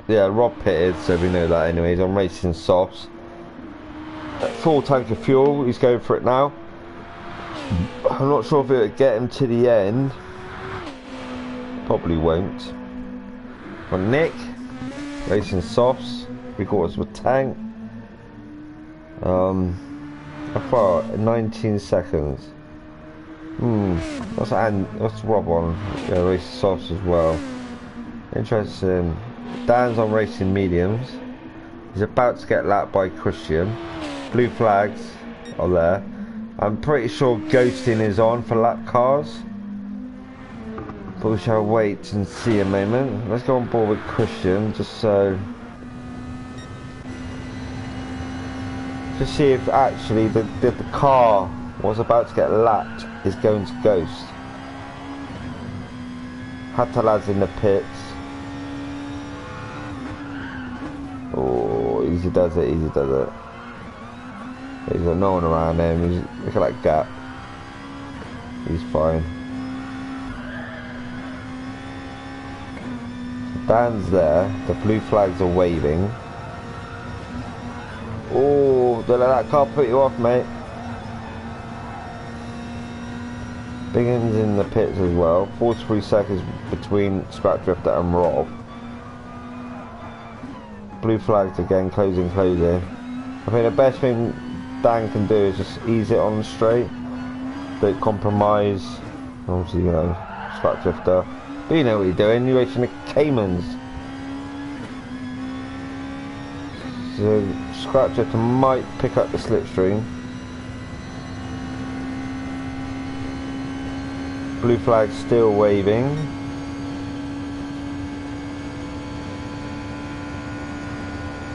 Yeah, Rob pitted, so we know that anyway. He's on racing softs. Full tank of fuel. He's going for it now. I'm not sure if it'll get him to the end. Probably won't. On Nick, racing softs, 3/4 of a tank. How far? 19 seconds. What's Rob on? Yeah, racing softs as well. Interesting. Dan's on racing mediums. He's about to get lapped by Christian. Blue flags are there. I'm pretty sure ghosting is on for lap cars. But we shall wait and see a moment. Let's go on board with Christian, just so... to see if actually the car was about to get lapped is going to ghost. Hattelad's in the pits. Oh, easy does it, easy does it. He's got no one around him. Look at that gap. He's fine. Dan's there. The blue flags are waving. Oh, don't let that car put you off, mate. Biggins in the pits as well. 43 seconds between Scrap Drifter and Rob. Blue flags again, closing. I think the best thing Dan can do is just ease it on the straight. don't compromise. Obviously, you know, scrap drifter. But you know what you're doing, you're racing the Caymans. So scrap drifter might pick up the slipstream. Blue flag still waving.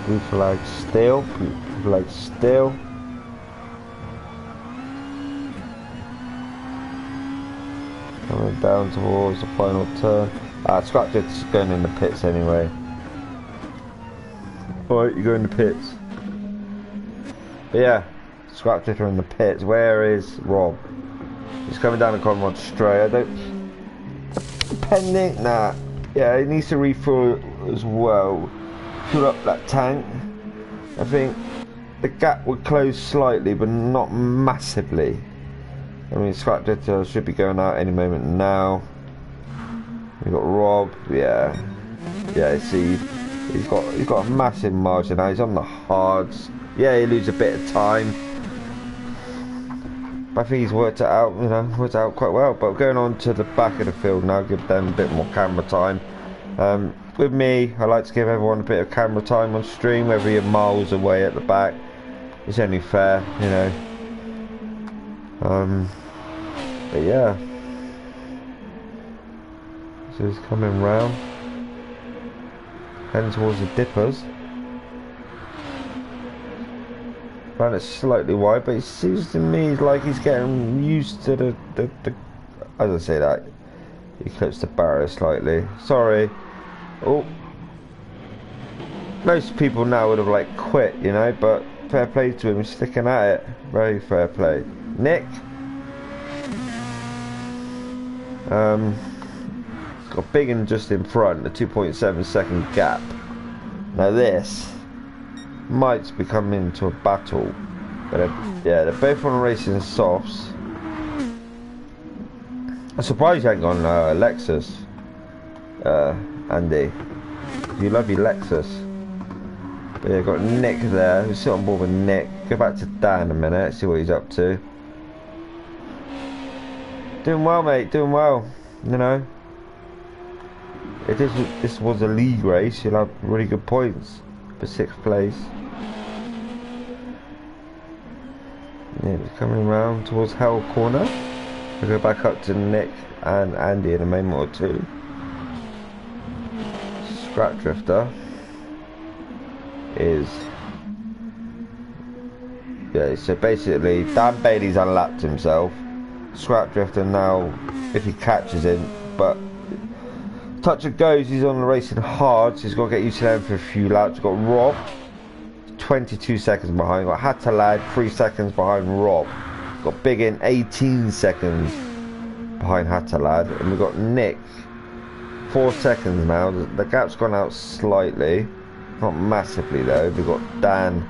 Blue flag still. Blue flag still. Coming down towards the final turn. Scrap drifter's going in the pits anyway. Alright, you go in the pits. But yeah, scrap drifter in the pits. Where is Rob? He's coming down the corner straight. I don't. Depending. Nah. Yeah, he needs to refill as well. Fill up that tank. I think the gap would close slightly, but not massively. I mean, scrap drifter should be going out any moment now. We got Rob. Yeah. Yeah. See, he's got a massive margin now. He's on the hards. Yeah, he loses a bit of time. But I think he's worked it out, you know, worked it out quite well. But going on to the back of the field now, give them a bit more camera time. With me, I like to give everyone a bit of camera time on stream, whether you're miles away at the back. It's only fair, you know. But yeah. So he's coming round. Heading towards the dippers. Found it slightly wide, but it seems to me like he's getting used to the as I say that, he clips the barrier slightly. Sorry. Oh, most people now would have like quit, you know, but fair play to him, he's sticking at it. Very fair play. Nick, got big and just in front, a 2.7 second gap. Now this might be coming into a battle, but yeah, they're both on racing softs. I'm surprised you ain't gone Lexus, Andy. You love your Lexus. But yeah, got Nick there. We'll sit on board with Nick. Go back to Dan a minute, see what he's up to. Doing well, mate. Doing well. You know, if this was a league race, you'll have really good points for 6th place. Yeah, it's coming around towards Hell Corner. We'll go back up to Nick and Andy in a moment or two. Scrap drifter is, yeah, so basically Dan Bailey's unlapped himself. Scrap drifter now, if he catches him, but touch and goes, he's on the racing hard, so he's got to get used to them for a few laps. We've got Rob 22 seconds behind, got Hatalad 3 seconds behind Rob, got Big in 18 seconds behind Hatalad, and we've got Nick 4 seconds now. The gap's gone out slightly, not massively though. We've got Dan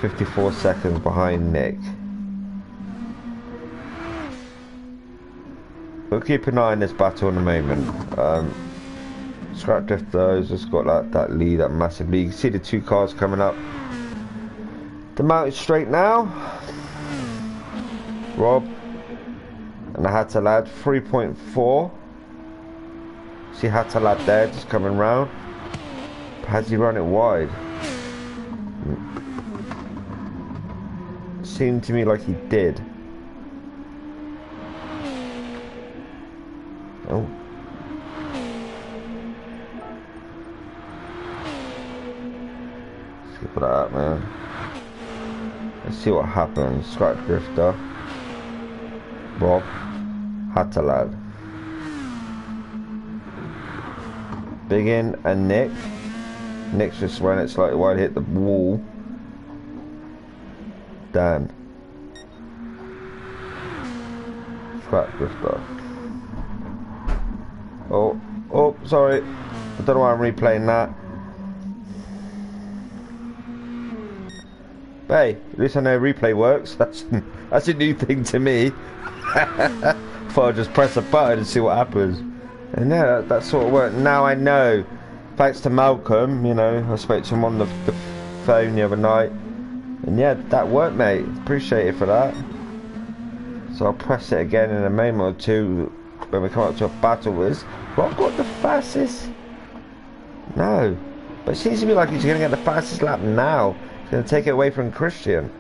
54 seconds behind Nick. We'll keep an eye on this battle in a moment. Scrap drifter has just got that lead, that massive lead. You can see the 2 cars coming up the mountain straight now. Rob and the Hatalad 3.4. See Hatalad there just coming round. Has he run it wide? Seemed to me like he did. Oh. Skip that out, man. Let's see what happens. Scrap drifter. Rob. Hatalad. Big in and Nick. Nick's just ran it slightly wide, hit the wall. Dan. Scrap drifter. Oh, sorry. I don't know why I'm replaying that. But hey, at least I know replay works. That's a new thing to me. Thought I'd just press a button and see what happens. And yeah, that sort of worked. Now I know. Thanks to Malcolm, you know, I spoke to him on the phone the other night. And yeah, that worked, mate. Appreciate it for that. So I'll press it again in a moment or two when we come up to a battle with. Rob got the fastest? No. But it seems to me like he's going to get the fastest lap now. He's going to take it away from Christian.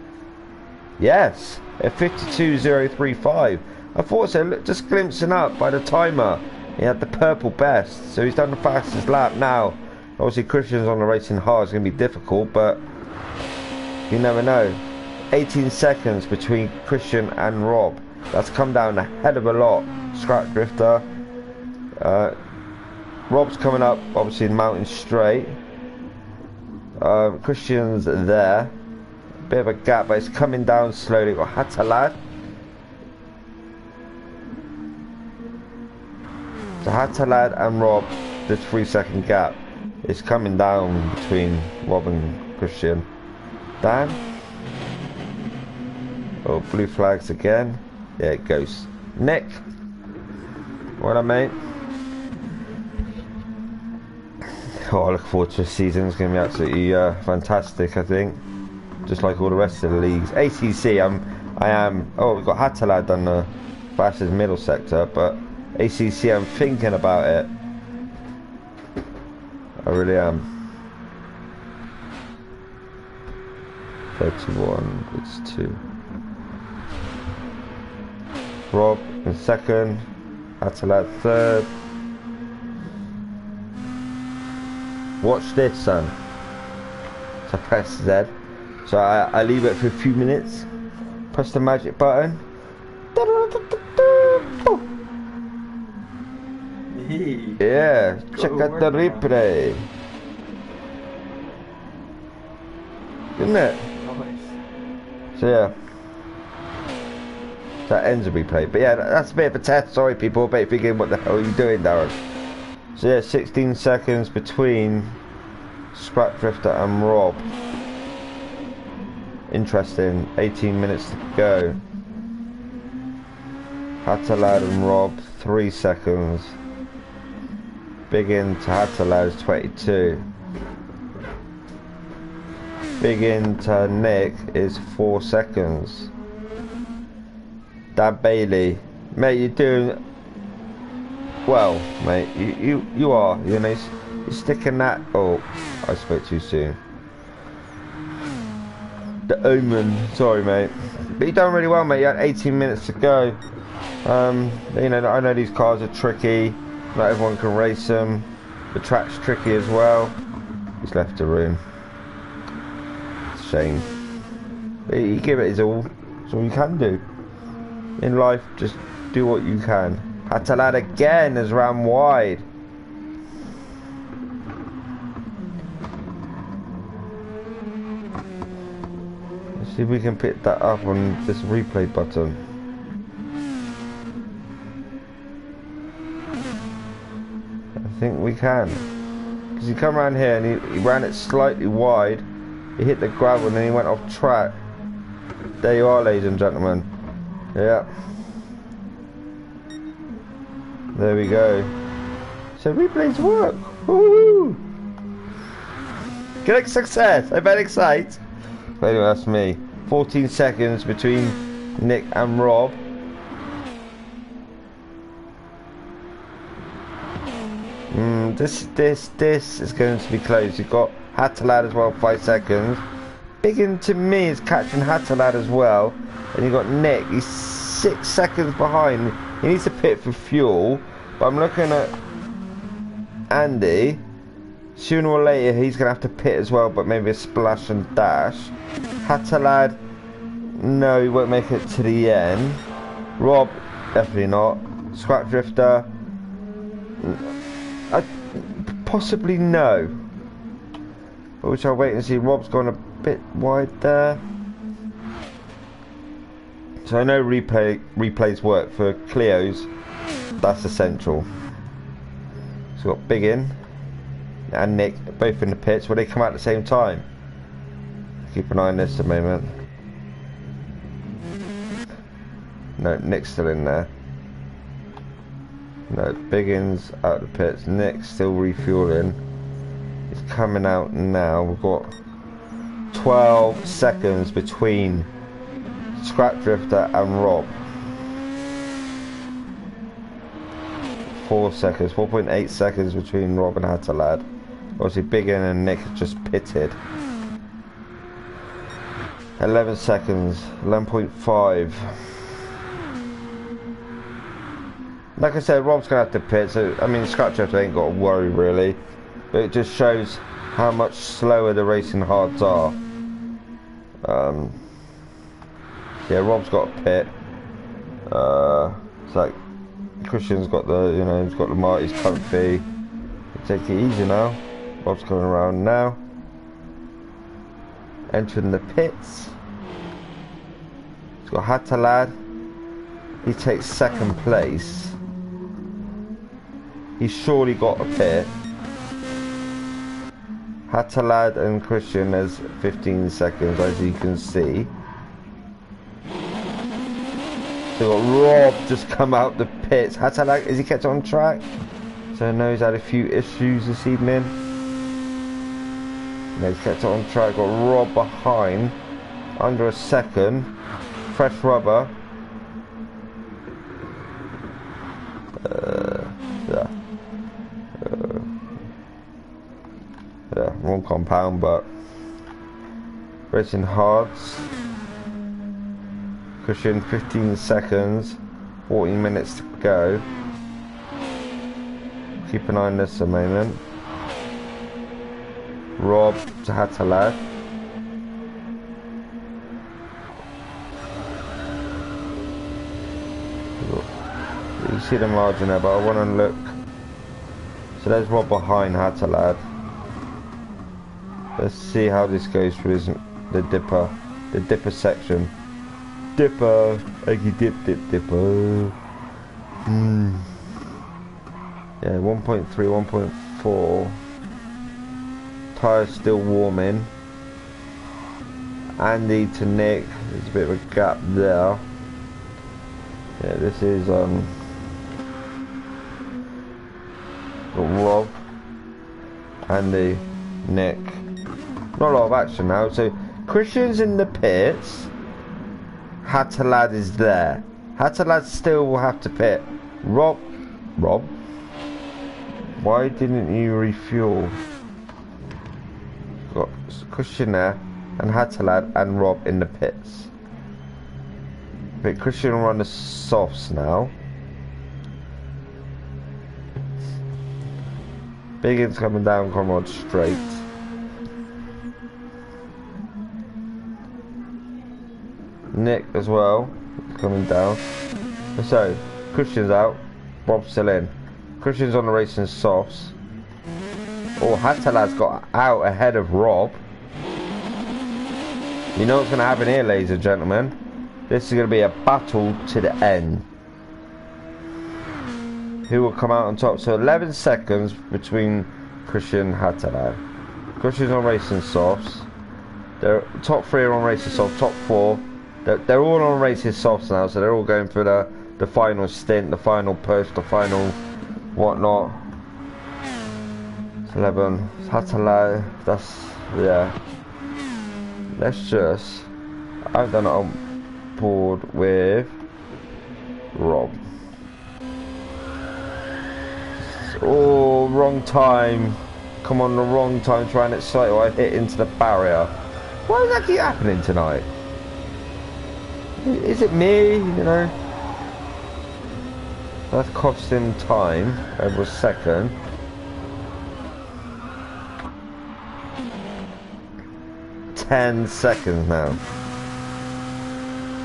Yes, at 52.035. I thought so. Look, just glimpsing up by the timer. He had the purple best, so he's done the fastest lap now. Obviously, Christian's on the racing hard. It's going to be difficult, but you never know. 18 seconds between Christian and Rob. That's come down a hell of a lot. Scrap Drifter. Rob's coming up, obviously, in Mountain Straight. Christian's there. Bit of a gap, but it's coming down slowly. Got Hatalad. So Hatalad and Rob, this 3-second gap is coming down between Rob and Christian. Dan. Oh, blue flags again. Yeah, it goes. Nick. Well done, mate. Oh, I look forward to the season. It's going to be absolutely fantastic, I think. Just like all the rest of the leagues. ACC, I am. Oh, we've got Hatalad on the fastest middle sector, but ACC, I'm thinking about it. I really am. 31, it's 2. Rob in second, Hatalad third. Watch this, son. So press Z. So I leave it for a few minutes. Press the magic button. Yeah, check out the replay. Isn't it? So yeah. That ends the replay. But yeah, that's a bit of a test. Sorry people, but thinking what the hell are you doing, Darren? So yeah, 16 seconds between Scrap Drifter and Rob. Interesting. 18 minutes to go. Hatalad and Rob, 3 seconds. Big in to Hatalad is 22. Big in to Nick is 4 seconds. Dan Bailey, mate, you're doing well, mate. You are. You know, you're sticking that. Oh, I spoke too soon. The Omen. Sorry, mate. But you've done really well, mate. You had 18 minutes to go. You know, I know these cars are tricky. Not everyone can race them. The track's tricky as well. He's left the room. It's a shame. But you give it his all. That's all you can do. In life, just do what you can. Hatalad again has ran wide. Let's see if we can pick that up on this replay button. I think we can. Because he come around here and he ran it slightly wide. He hit the gravel and then he went off track. There you are, ladies and gentlemen. Yeah. There we go. So replays work. Woohoo! Good success. I bet excite. But anyway, that's me. 14 seconds between Nick and Rob. This is going to be close. You've got Hatalad as well, 5 seconds. Big into me is catching Hatalad as well. And you've got Nick, he's 6 seconds behind. He needs to pit for fuel. But I'm looking at Andy. Sooner or later he's going to have to pit as well, but maybe a splash and dash. Hatalad, no, he won't make it to the end. Rob, definitely not. Scrap Drifter, possibly no. But we shall wait and see. Rob's gone a bit wide there. So I know replays work for Clio's. That's essential. So we've got Big In and Nick both in the pits. Will they come out at the same time? Keep an eye on this a moment. No, Nick's still in there. No, Biggin's out of the pits. Nick's still refueling. He's coming out now. We've got 12 seconds between Scrap Drifter and Rob. 4 seconds, 4.8 seconds between Rob and Hatalad. Obviously Biggin and Nick just pitted. 11 seconds, 11.5. Like I said, Rob's going to have to pit, so I mean Scratchers ain't got to worry really. But it just shows how much slower the racing hards are. Yeah, Rob's got a pit. It's like Christian's got the, you know, he's got the Marty's comfy. Take it easy now. Rob's coming around now. Entering the pits. He's got Hatalad. He takes second place. He's surely got a pit. Hatalad and Christian has 15 seconds, as you can see. So got Rob just come out the pits. Hatalad, is he kept on track? So I know he's had a few issues this evening. No, he's kept on track. Got Rob behind, under a second. Fresh rubber. Yeah, wrong compound, but racing hards. Christian 15 seconds, 14 minutes to go. Keep an eye on this a moment. Rob to Hatalad. You see the margin there, but I want to look. So there's Rob behind Hatalad. Let's see how this goes for the dipper section. Dipper, eggy dipper. Yeah, 1.3, 1.4. Tyres still warming. Andy to Nick, there's a bit of a gap there. Yeah, this is got Rob, Andy, Nick. Not a lot of action now. So Christian's in the pits. Hatalad is there. Hatalad still will have to pit. Rob, why didn't you refuel? Got Christian there, and Hatalad and Rob in the pits. But Christian will run the softs now. Biggin's coming down Conrad straight. Nick as well, coming down. So, Christian's out, Rob's still in. Christian's on the racing softs. Oh, Hatalad's got out ahead of Rob. You know what's going to happen here, ladies and gentlemen? This is going to be a battle to the end. Who will come out on top? So 11 seconds between Christian and Hatalad. Christian's on racing softs. The top 3 are on racing softs, top 4. They're all on racing softs now, so they're all going for the final stint, the final push, the final whatnot. It's 11. Hatalad, that's, yeah. Let's just, I've done it on board with Rob. Oh, wrong time. Come on, the wrong time, trying it slightly. I hit into the barrier. Why does that keep happening tonight? Is it me, you know? That's cost him time over a second. Ten seconds now.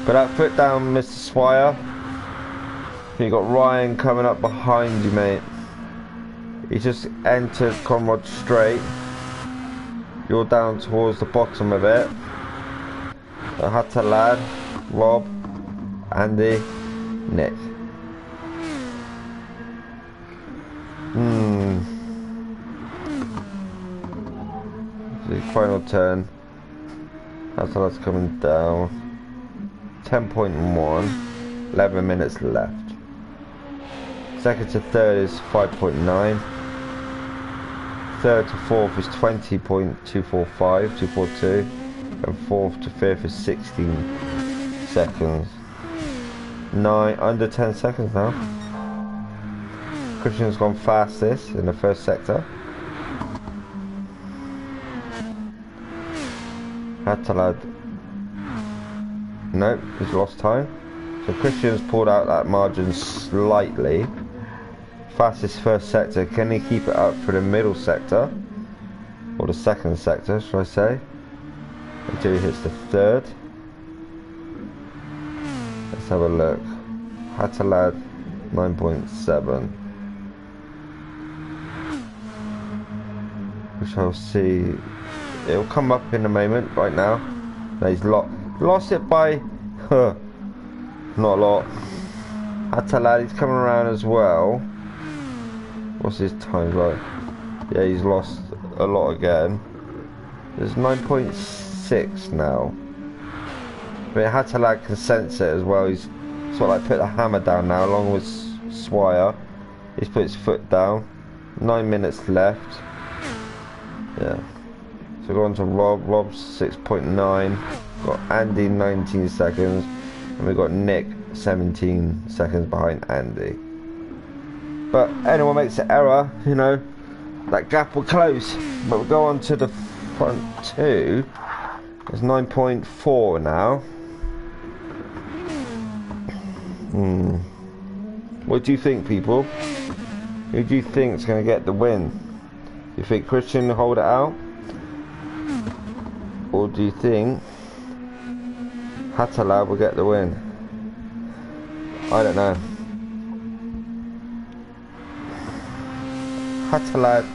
Put that foot down, Mr. Swire. You got Ryan coming up behind you, mate. He just entered Conrad straight. You're down towards the bottom of it. Hatalad, Rob, Andy, Nick. The final turn. Hatalad's coming down. 10.1. 11 minutes left. Second to third is 5.9. Third to fourth is 20.245, 242. And fourth to fifth is 16 seconds. Under 10 seconds now. Christian's gone fastest in the first sector. Hatalad. Nope, he's lost time. So Christian's pulled out that margin slightly. Fastest first sector. Can he keep it up for the middle sector? Or the second sector, should I say? Until he hits the third. Let's have a look. Hatalad 9.7. We shall see. It'll come up in a moment. Right now, no, he's lost it by not a lot. Hatalad, he's coming around as well. What's his time like? Yeah, he's lost a lot again. There's 9.6 now. But Hatalad can sense it as well. He's sort of like put the hammer down now, along with Swire. He's put his foot down. 9 minutes left. Yeah. So go on to Rob. Rob's 6.9. Got Andy 19 seconds. And we've got Nick 17 seconds behind Andy. But anyone makes an error, you know, that gap will close. But we'll go on to the front two. It's 9.4 now. What do you think, people? Who do you think is going to get the win? Do you think Christian will hold it out? Or do you think Hatalad will get the win? I don't know. Hatalad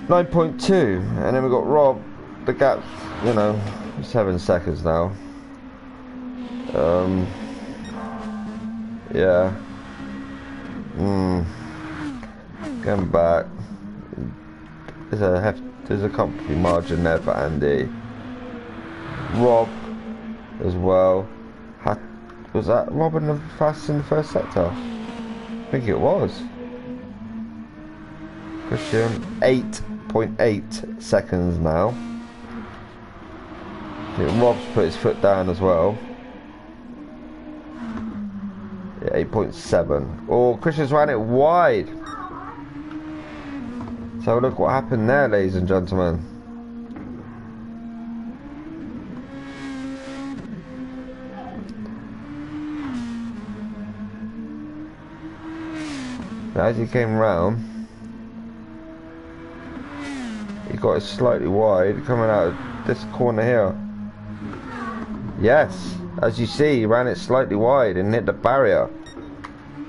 9.2, and then we've got Rob. The gap's, you know, 7 seconds now. Yeah. Going back. There's a comfy margin there for Andy. Rob as well. Was that Rob in the fastest in the first sector? I think it was. Christian 8.8 seconds now. Yeah, Rob's put his foot down as well. Yeah, 8.7. Oh, Christian's ran it wide. So look what happened there, ladies and gentlemen. As he came round, he got it slightly wide, coming out of this corner here. Yes, as you see, he ran it slightly wide and hit the barrier.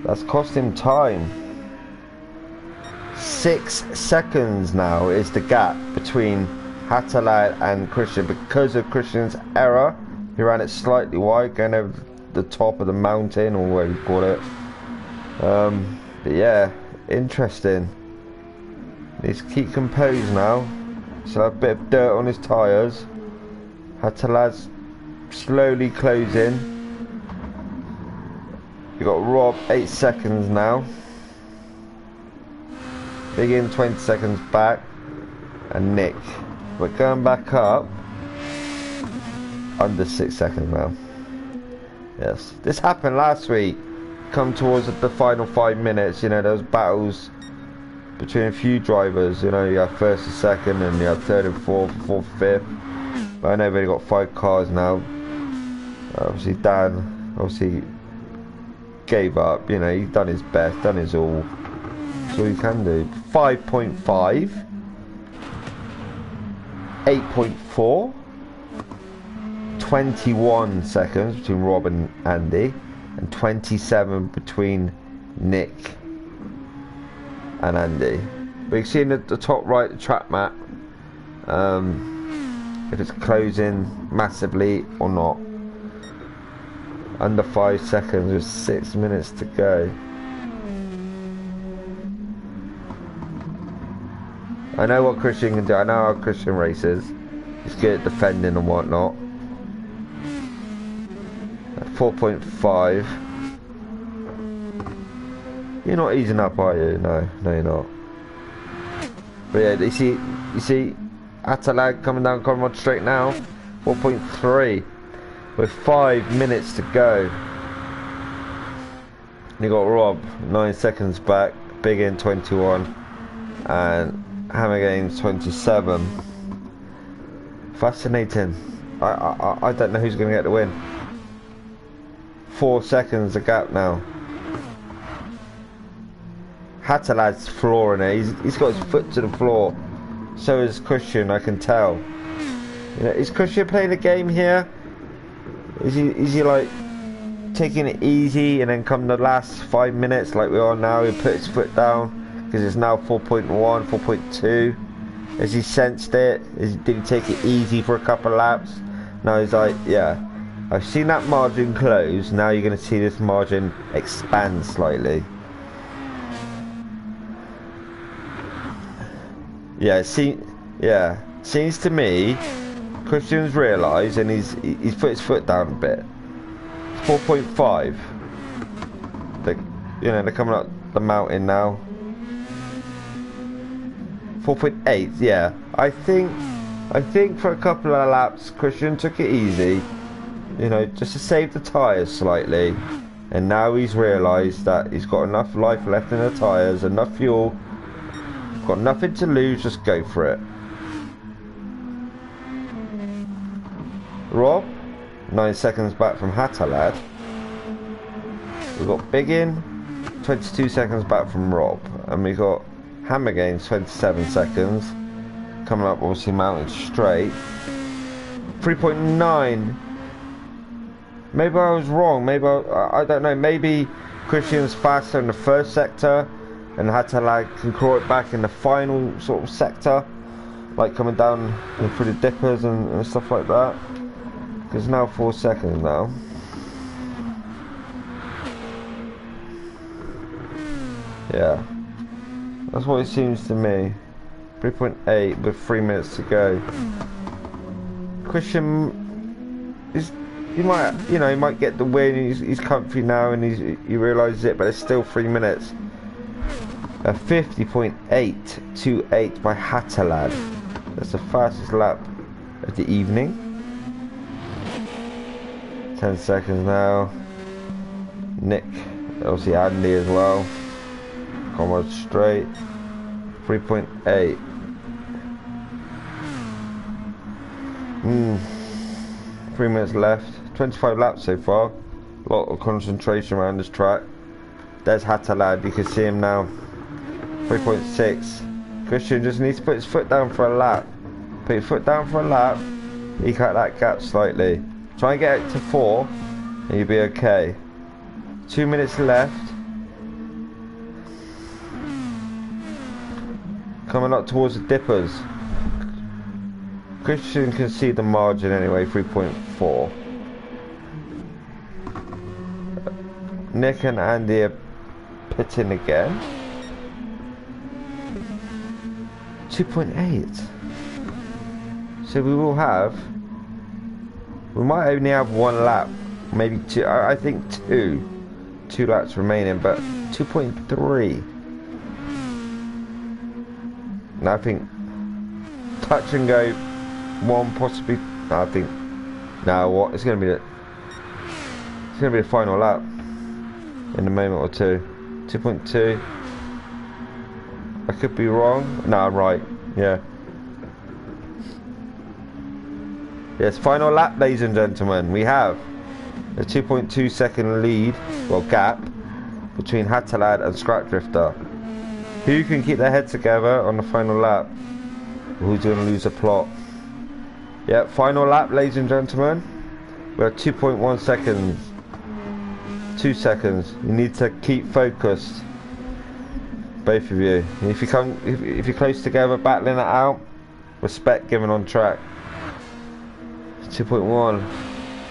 That's cost him time. 6 seconds now is the gap between Hatalad and Christian. Because of Christian's error, he ran it slightly wide, going over the top of the mountain, or whatever you call it. But yeah, interesting. Needs to keep composed now. So a bit of dirt on his tyres. Hatalad's slowly closing. You got Rob 8 seconds now. Big in 20 seconds back. And Nick. We're going back up. Under 6 seconds now. Yes. This happened last week. Come towards the final 5 minutes, you know, there was battles between a few drivers. You know, you have first and second, and you have third and fourth, fifth. But I know they've got 5 cars now. Obviously Dan gave up, you know, he's done his best, done his all. That's all you can do. 5.5, 8.4, 21 seconds between Rob and Andy, and 27 between Nick and Andy. But you can see in the top right, the track map, if it's closing massively or not. Under 5 seconds with 6 minutes to go. I know what Christian can do. I know how Christian races. He's good at defending and whatnot. 4.5. You're not easing up, are you? No, you're not. But yeah, you see, Hatalad coming down Conrad straight now. 4.3 with 5 minutes to go. You got Rob 9 seconds back, Big in 21, and Hammer Games 27. Fascinating. I don't know who's going to get the win. 4 seconds the gap now. Hatalad's flooring it. He's got his foot to the floor. So is Christian, I can tell. You know, is Christian playing a game here? Is he like taking it easy, and then come the last 5 minutes like we are now, he put his foot down because it's now 4.1, 4.2. Has he sensed it? Did he take it easy for a couple of laps? Now he's like, yeah, I've seen that margin close. Now you're going to see this margin expand slightly. Yeah, seems to me Christian's realised, and he's put his foot down a bit. 4.5. They're coming up the mountain now. 4.8. Yeah, I think for a couple of laps Christian took it easy, you know, just to save the tyres slightly, and now he's realised that he's got enough life left in the tyres, enough fuel. Got nothing to lose, just go for it. Rob, 9 seconds back from Hatalad. We've got Big in, 22 seconds back from Rob. And we got Hammer Games, 27 seconds. Coming up, obviously, mountain straight. 3.9. Maybe I was wrong. Maybe I don't know. Maybe Christian's faster in the first sector, and had to can claw it back in the final sort of sector, like coming down through the dippers and stuff like that. Because now 4 seconds now. Yeah, that's what it seems to me. 3.8 with 3 minutes to go. Christian is, he might get the win. He's comfy now, and he realises it, but it's still 3 minutes. A 50.828 by Hatalad. That's the fastest lap of the evening. 10 seconds now. Nick, obviously Andy as well. Comrade straight. 3.8. 3 minutes left. 25 laps so far. A lot of concentration around this track. There's Hatalad, you can see him now. 3.6. Christian just needs to put his foot down for a lap. Put your foot down for a lap. He cut that gap slightly. Try and get it to 4, and you'll be okay. 2 minutes left. Coming up towards the dippers. Christian can see the margin anyway, 3.4. Nick and Andy are pitting again. 2.8. So we might only have 1 lap, maybe 2. I think 2 laps remaining, but 2.3. And I think touch and go 1, possibly. I think what it's going to be the final lap in a moment or two. 2.2. I could be wrong. No, I'm right. Yeah. Yes, final lap, ladies and gentlemen. We have a 2.2 second lead, well, gap, between Hatalad and Scrap Drifter. Who can keep their head together on the final lap? Who's going to lose a plot? Yeah, final lap, ladies and gentlemen. We're at 2.1 seconds. 2 seconds. You need to keep focused. Both of you. If you're close together, battling it out, respect given on track. 2.1.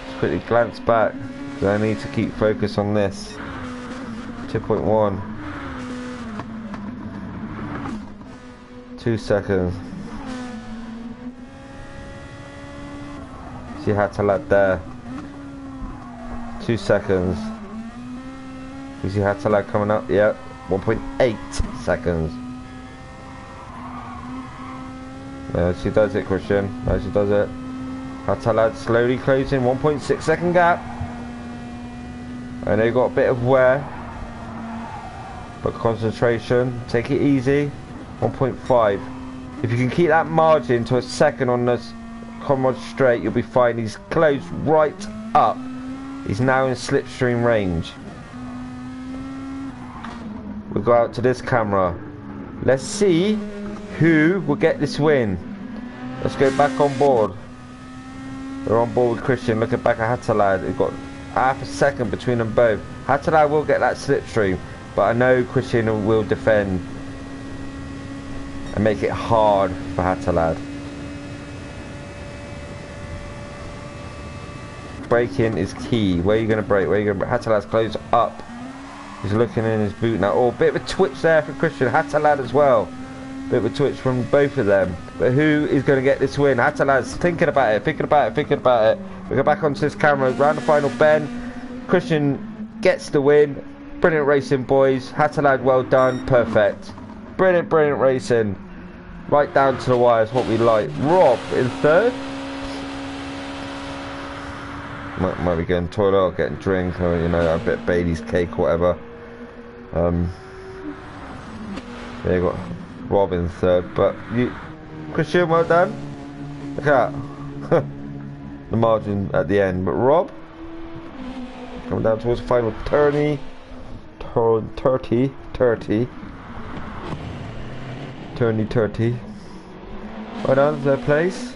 Just quickly glance back, because I need to keep focus on this. 2.1. 2 seconds. See Hatalad there. 2 seconds. You see Hatalad coming up? Yep. 1.8 seconds. No, she does it, Christian. No, she does it. Hatalad slowly closing. 1.6 second gap. And they got a bit of wear. But concentration, take it easy. 1.5. If you can keep that margin to a second on this Conrod straight, you'll be fine. He's closed right up. He's now in slipstream range. We'll go out to this camera. Let's see who will get this win. Let's go back on board. We're on board with Christian. Looking back at Hatalad. We've got half a second between them both. Hatalad will get that slipstream, but I know Christian will defend and make it hard for Hatalad. Braking is key. Where are you going to brake? Where are you going to brake? Hatalad's closed up. He's looking in his boot now. Oh, bit of a twitch there for Christian. Hatalad as well. Bit of a twitch from both of them. But who is going to get this win? Hatalad's thinking about it, thinking about it, thinking about it. We go back onto this camera. Round the final bend. Christian gets the win. Brilliant racing, boys. Hatalad, well done. Perfect. Brilliant, brilliant racing. Right down to the wire is what we like. Rob in third. Might be getting toilet or getting drink or, you know, a bit of Bailey's cake or whatever. There you got Rob in third. But you, Christian, well done. Look at that. The margin at the end. But Rob coming down towards the final 30. Well done, third place.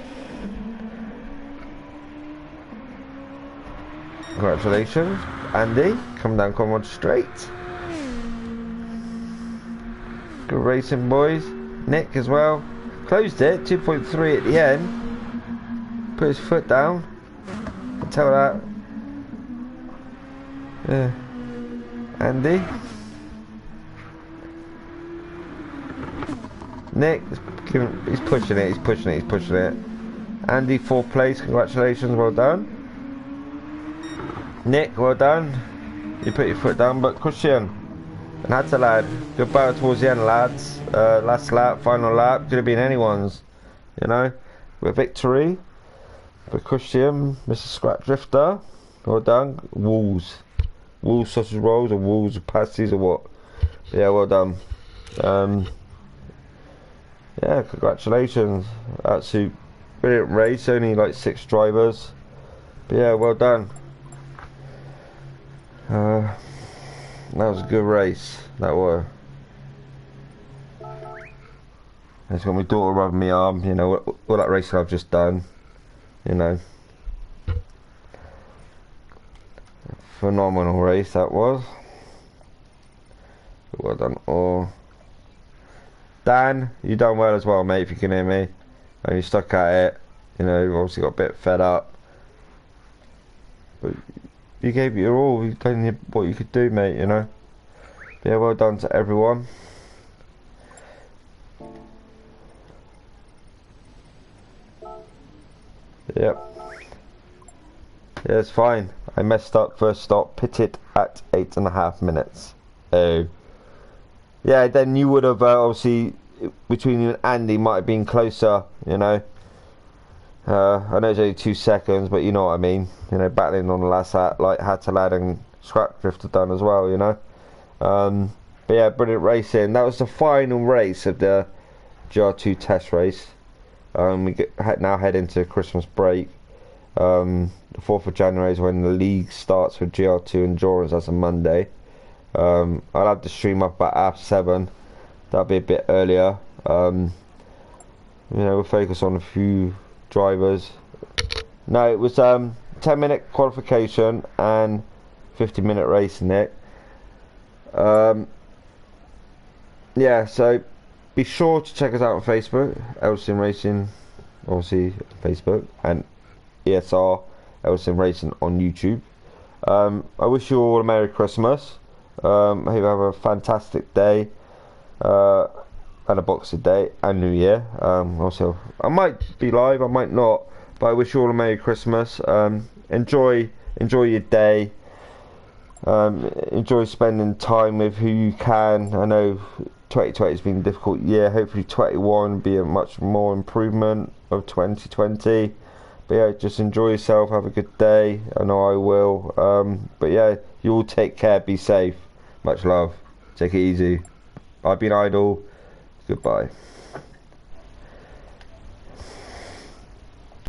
Congratulations, Andy. Come down, come on straight. Good racing, boys. Nick as well. Closed it, 2.3 at the end. Put his foot down. I'll tell that. Yeah. Andy. Nick, he's pushing it, he's pushing it, he's pushing it. Andy, fourth place, congratulations, well done. Nick, well done. You put your foot down, but Christian and Hatalad, good battle towards the end, lads. Last lap, final lap, could have been anyone's, you know. With victory for Christian, Mr. Scrap Drifter, well done. Wolves sausage rolls or wolves or pasties or what? Yeah, well done. Yeah, congratulations. Absolute brilliant race, only like 6 drivers. But yeah, well done. That was a good race. That was. It's got my daughter rubbing my arm, you know, all that racing I've just done, you know. Phenomenal race that was. Well done all. Dan, you done well as well, mate, if you can hear me. And you stuck at it, you know, you obviously got a bit fed up. But you gave it your all, you've done what you could do, mate, you know. Yeah, well done to everyone. Yep. Yeah, it's fine. I messed up first stop, pitted at 8.5 minutes. Oh. Yeah, then you would have obviously between you and Andy might have been closer, you know. I know it's only 2 seconds, but you know what I mean. You know, battling on the last lap like Hatalad and Scrap Drift have done as well, you know. But yeah, brilliant racing. That was the final race of the GR2 test race. We now head into Christmas break. The 4th of January is when the league starts for GR2 Endurance. That's a Monday. I'll have the stream up about 7:30. That'll be a bit earlier. You know, we'll focus on a few drivers. No, it was 10-minute qualification and 50-minute race, Nick. Yeah, so be sure to check us out on Facebook, Elsin Racing, obviously Facebook, and ESR Elsin Racing on YouTube. I wish you all a Merry Christmas. I hope you have a fantastic day, and a Boxing Day and New Year. Also, I might be live, I might not, but I wish you all a Merry Christmas. Enjoy your day. Enjoy spending time with who you can. I know 2020 has been a difficult year. Hopefully 21 will be a much more improvement of 2020. But yeah, just enjoy yourself, have a good day. I know I will. But yeah, you all take care, be safe. Much love. Take it easy. I've been Idle. Goodbye.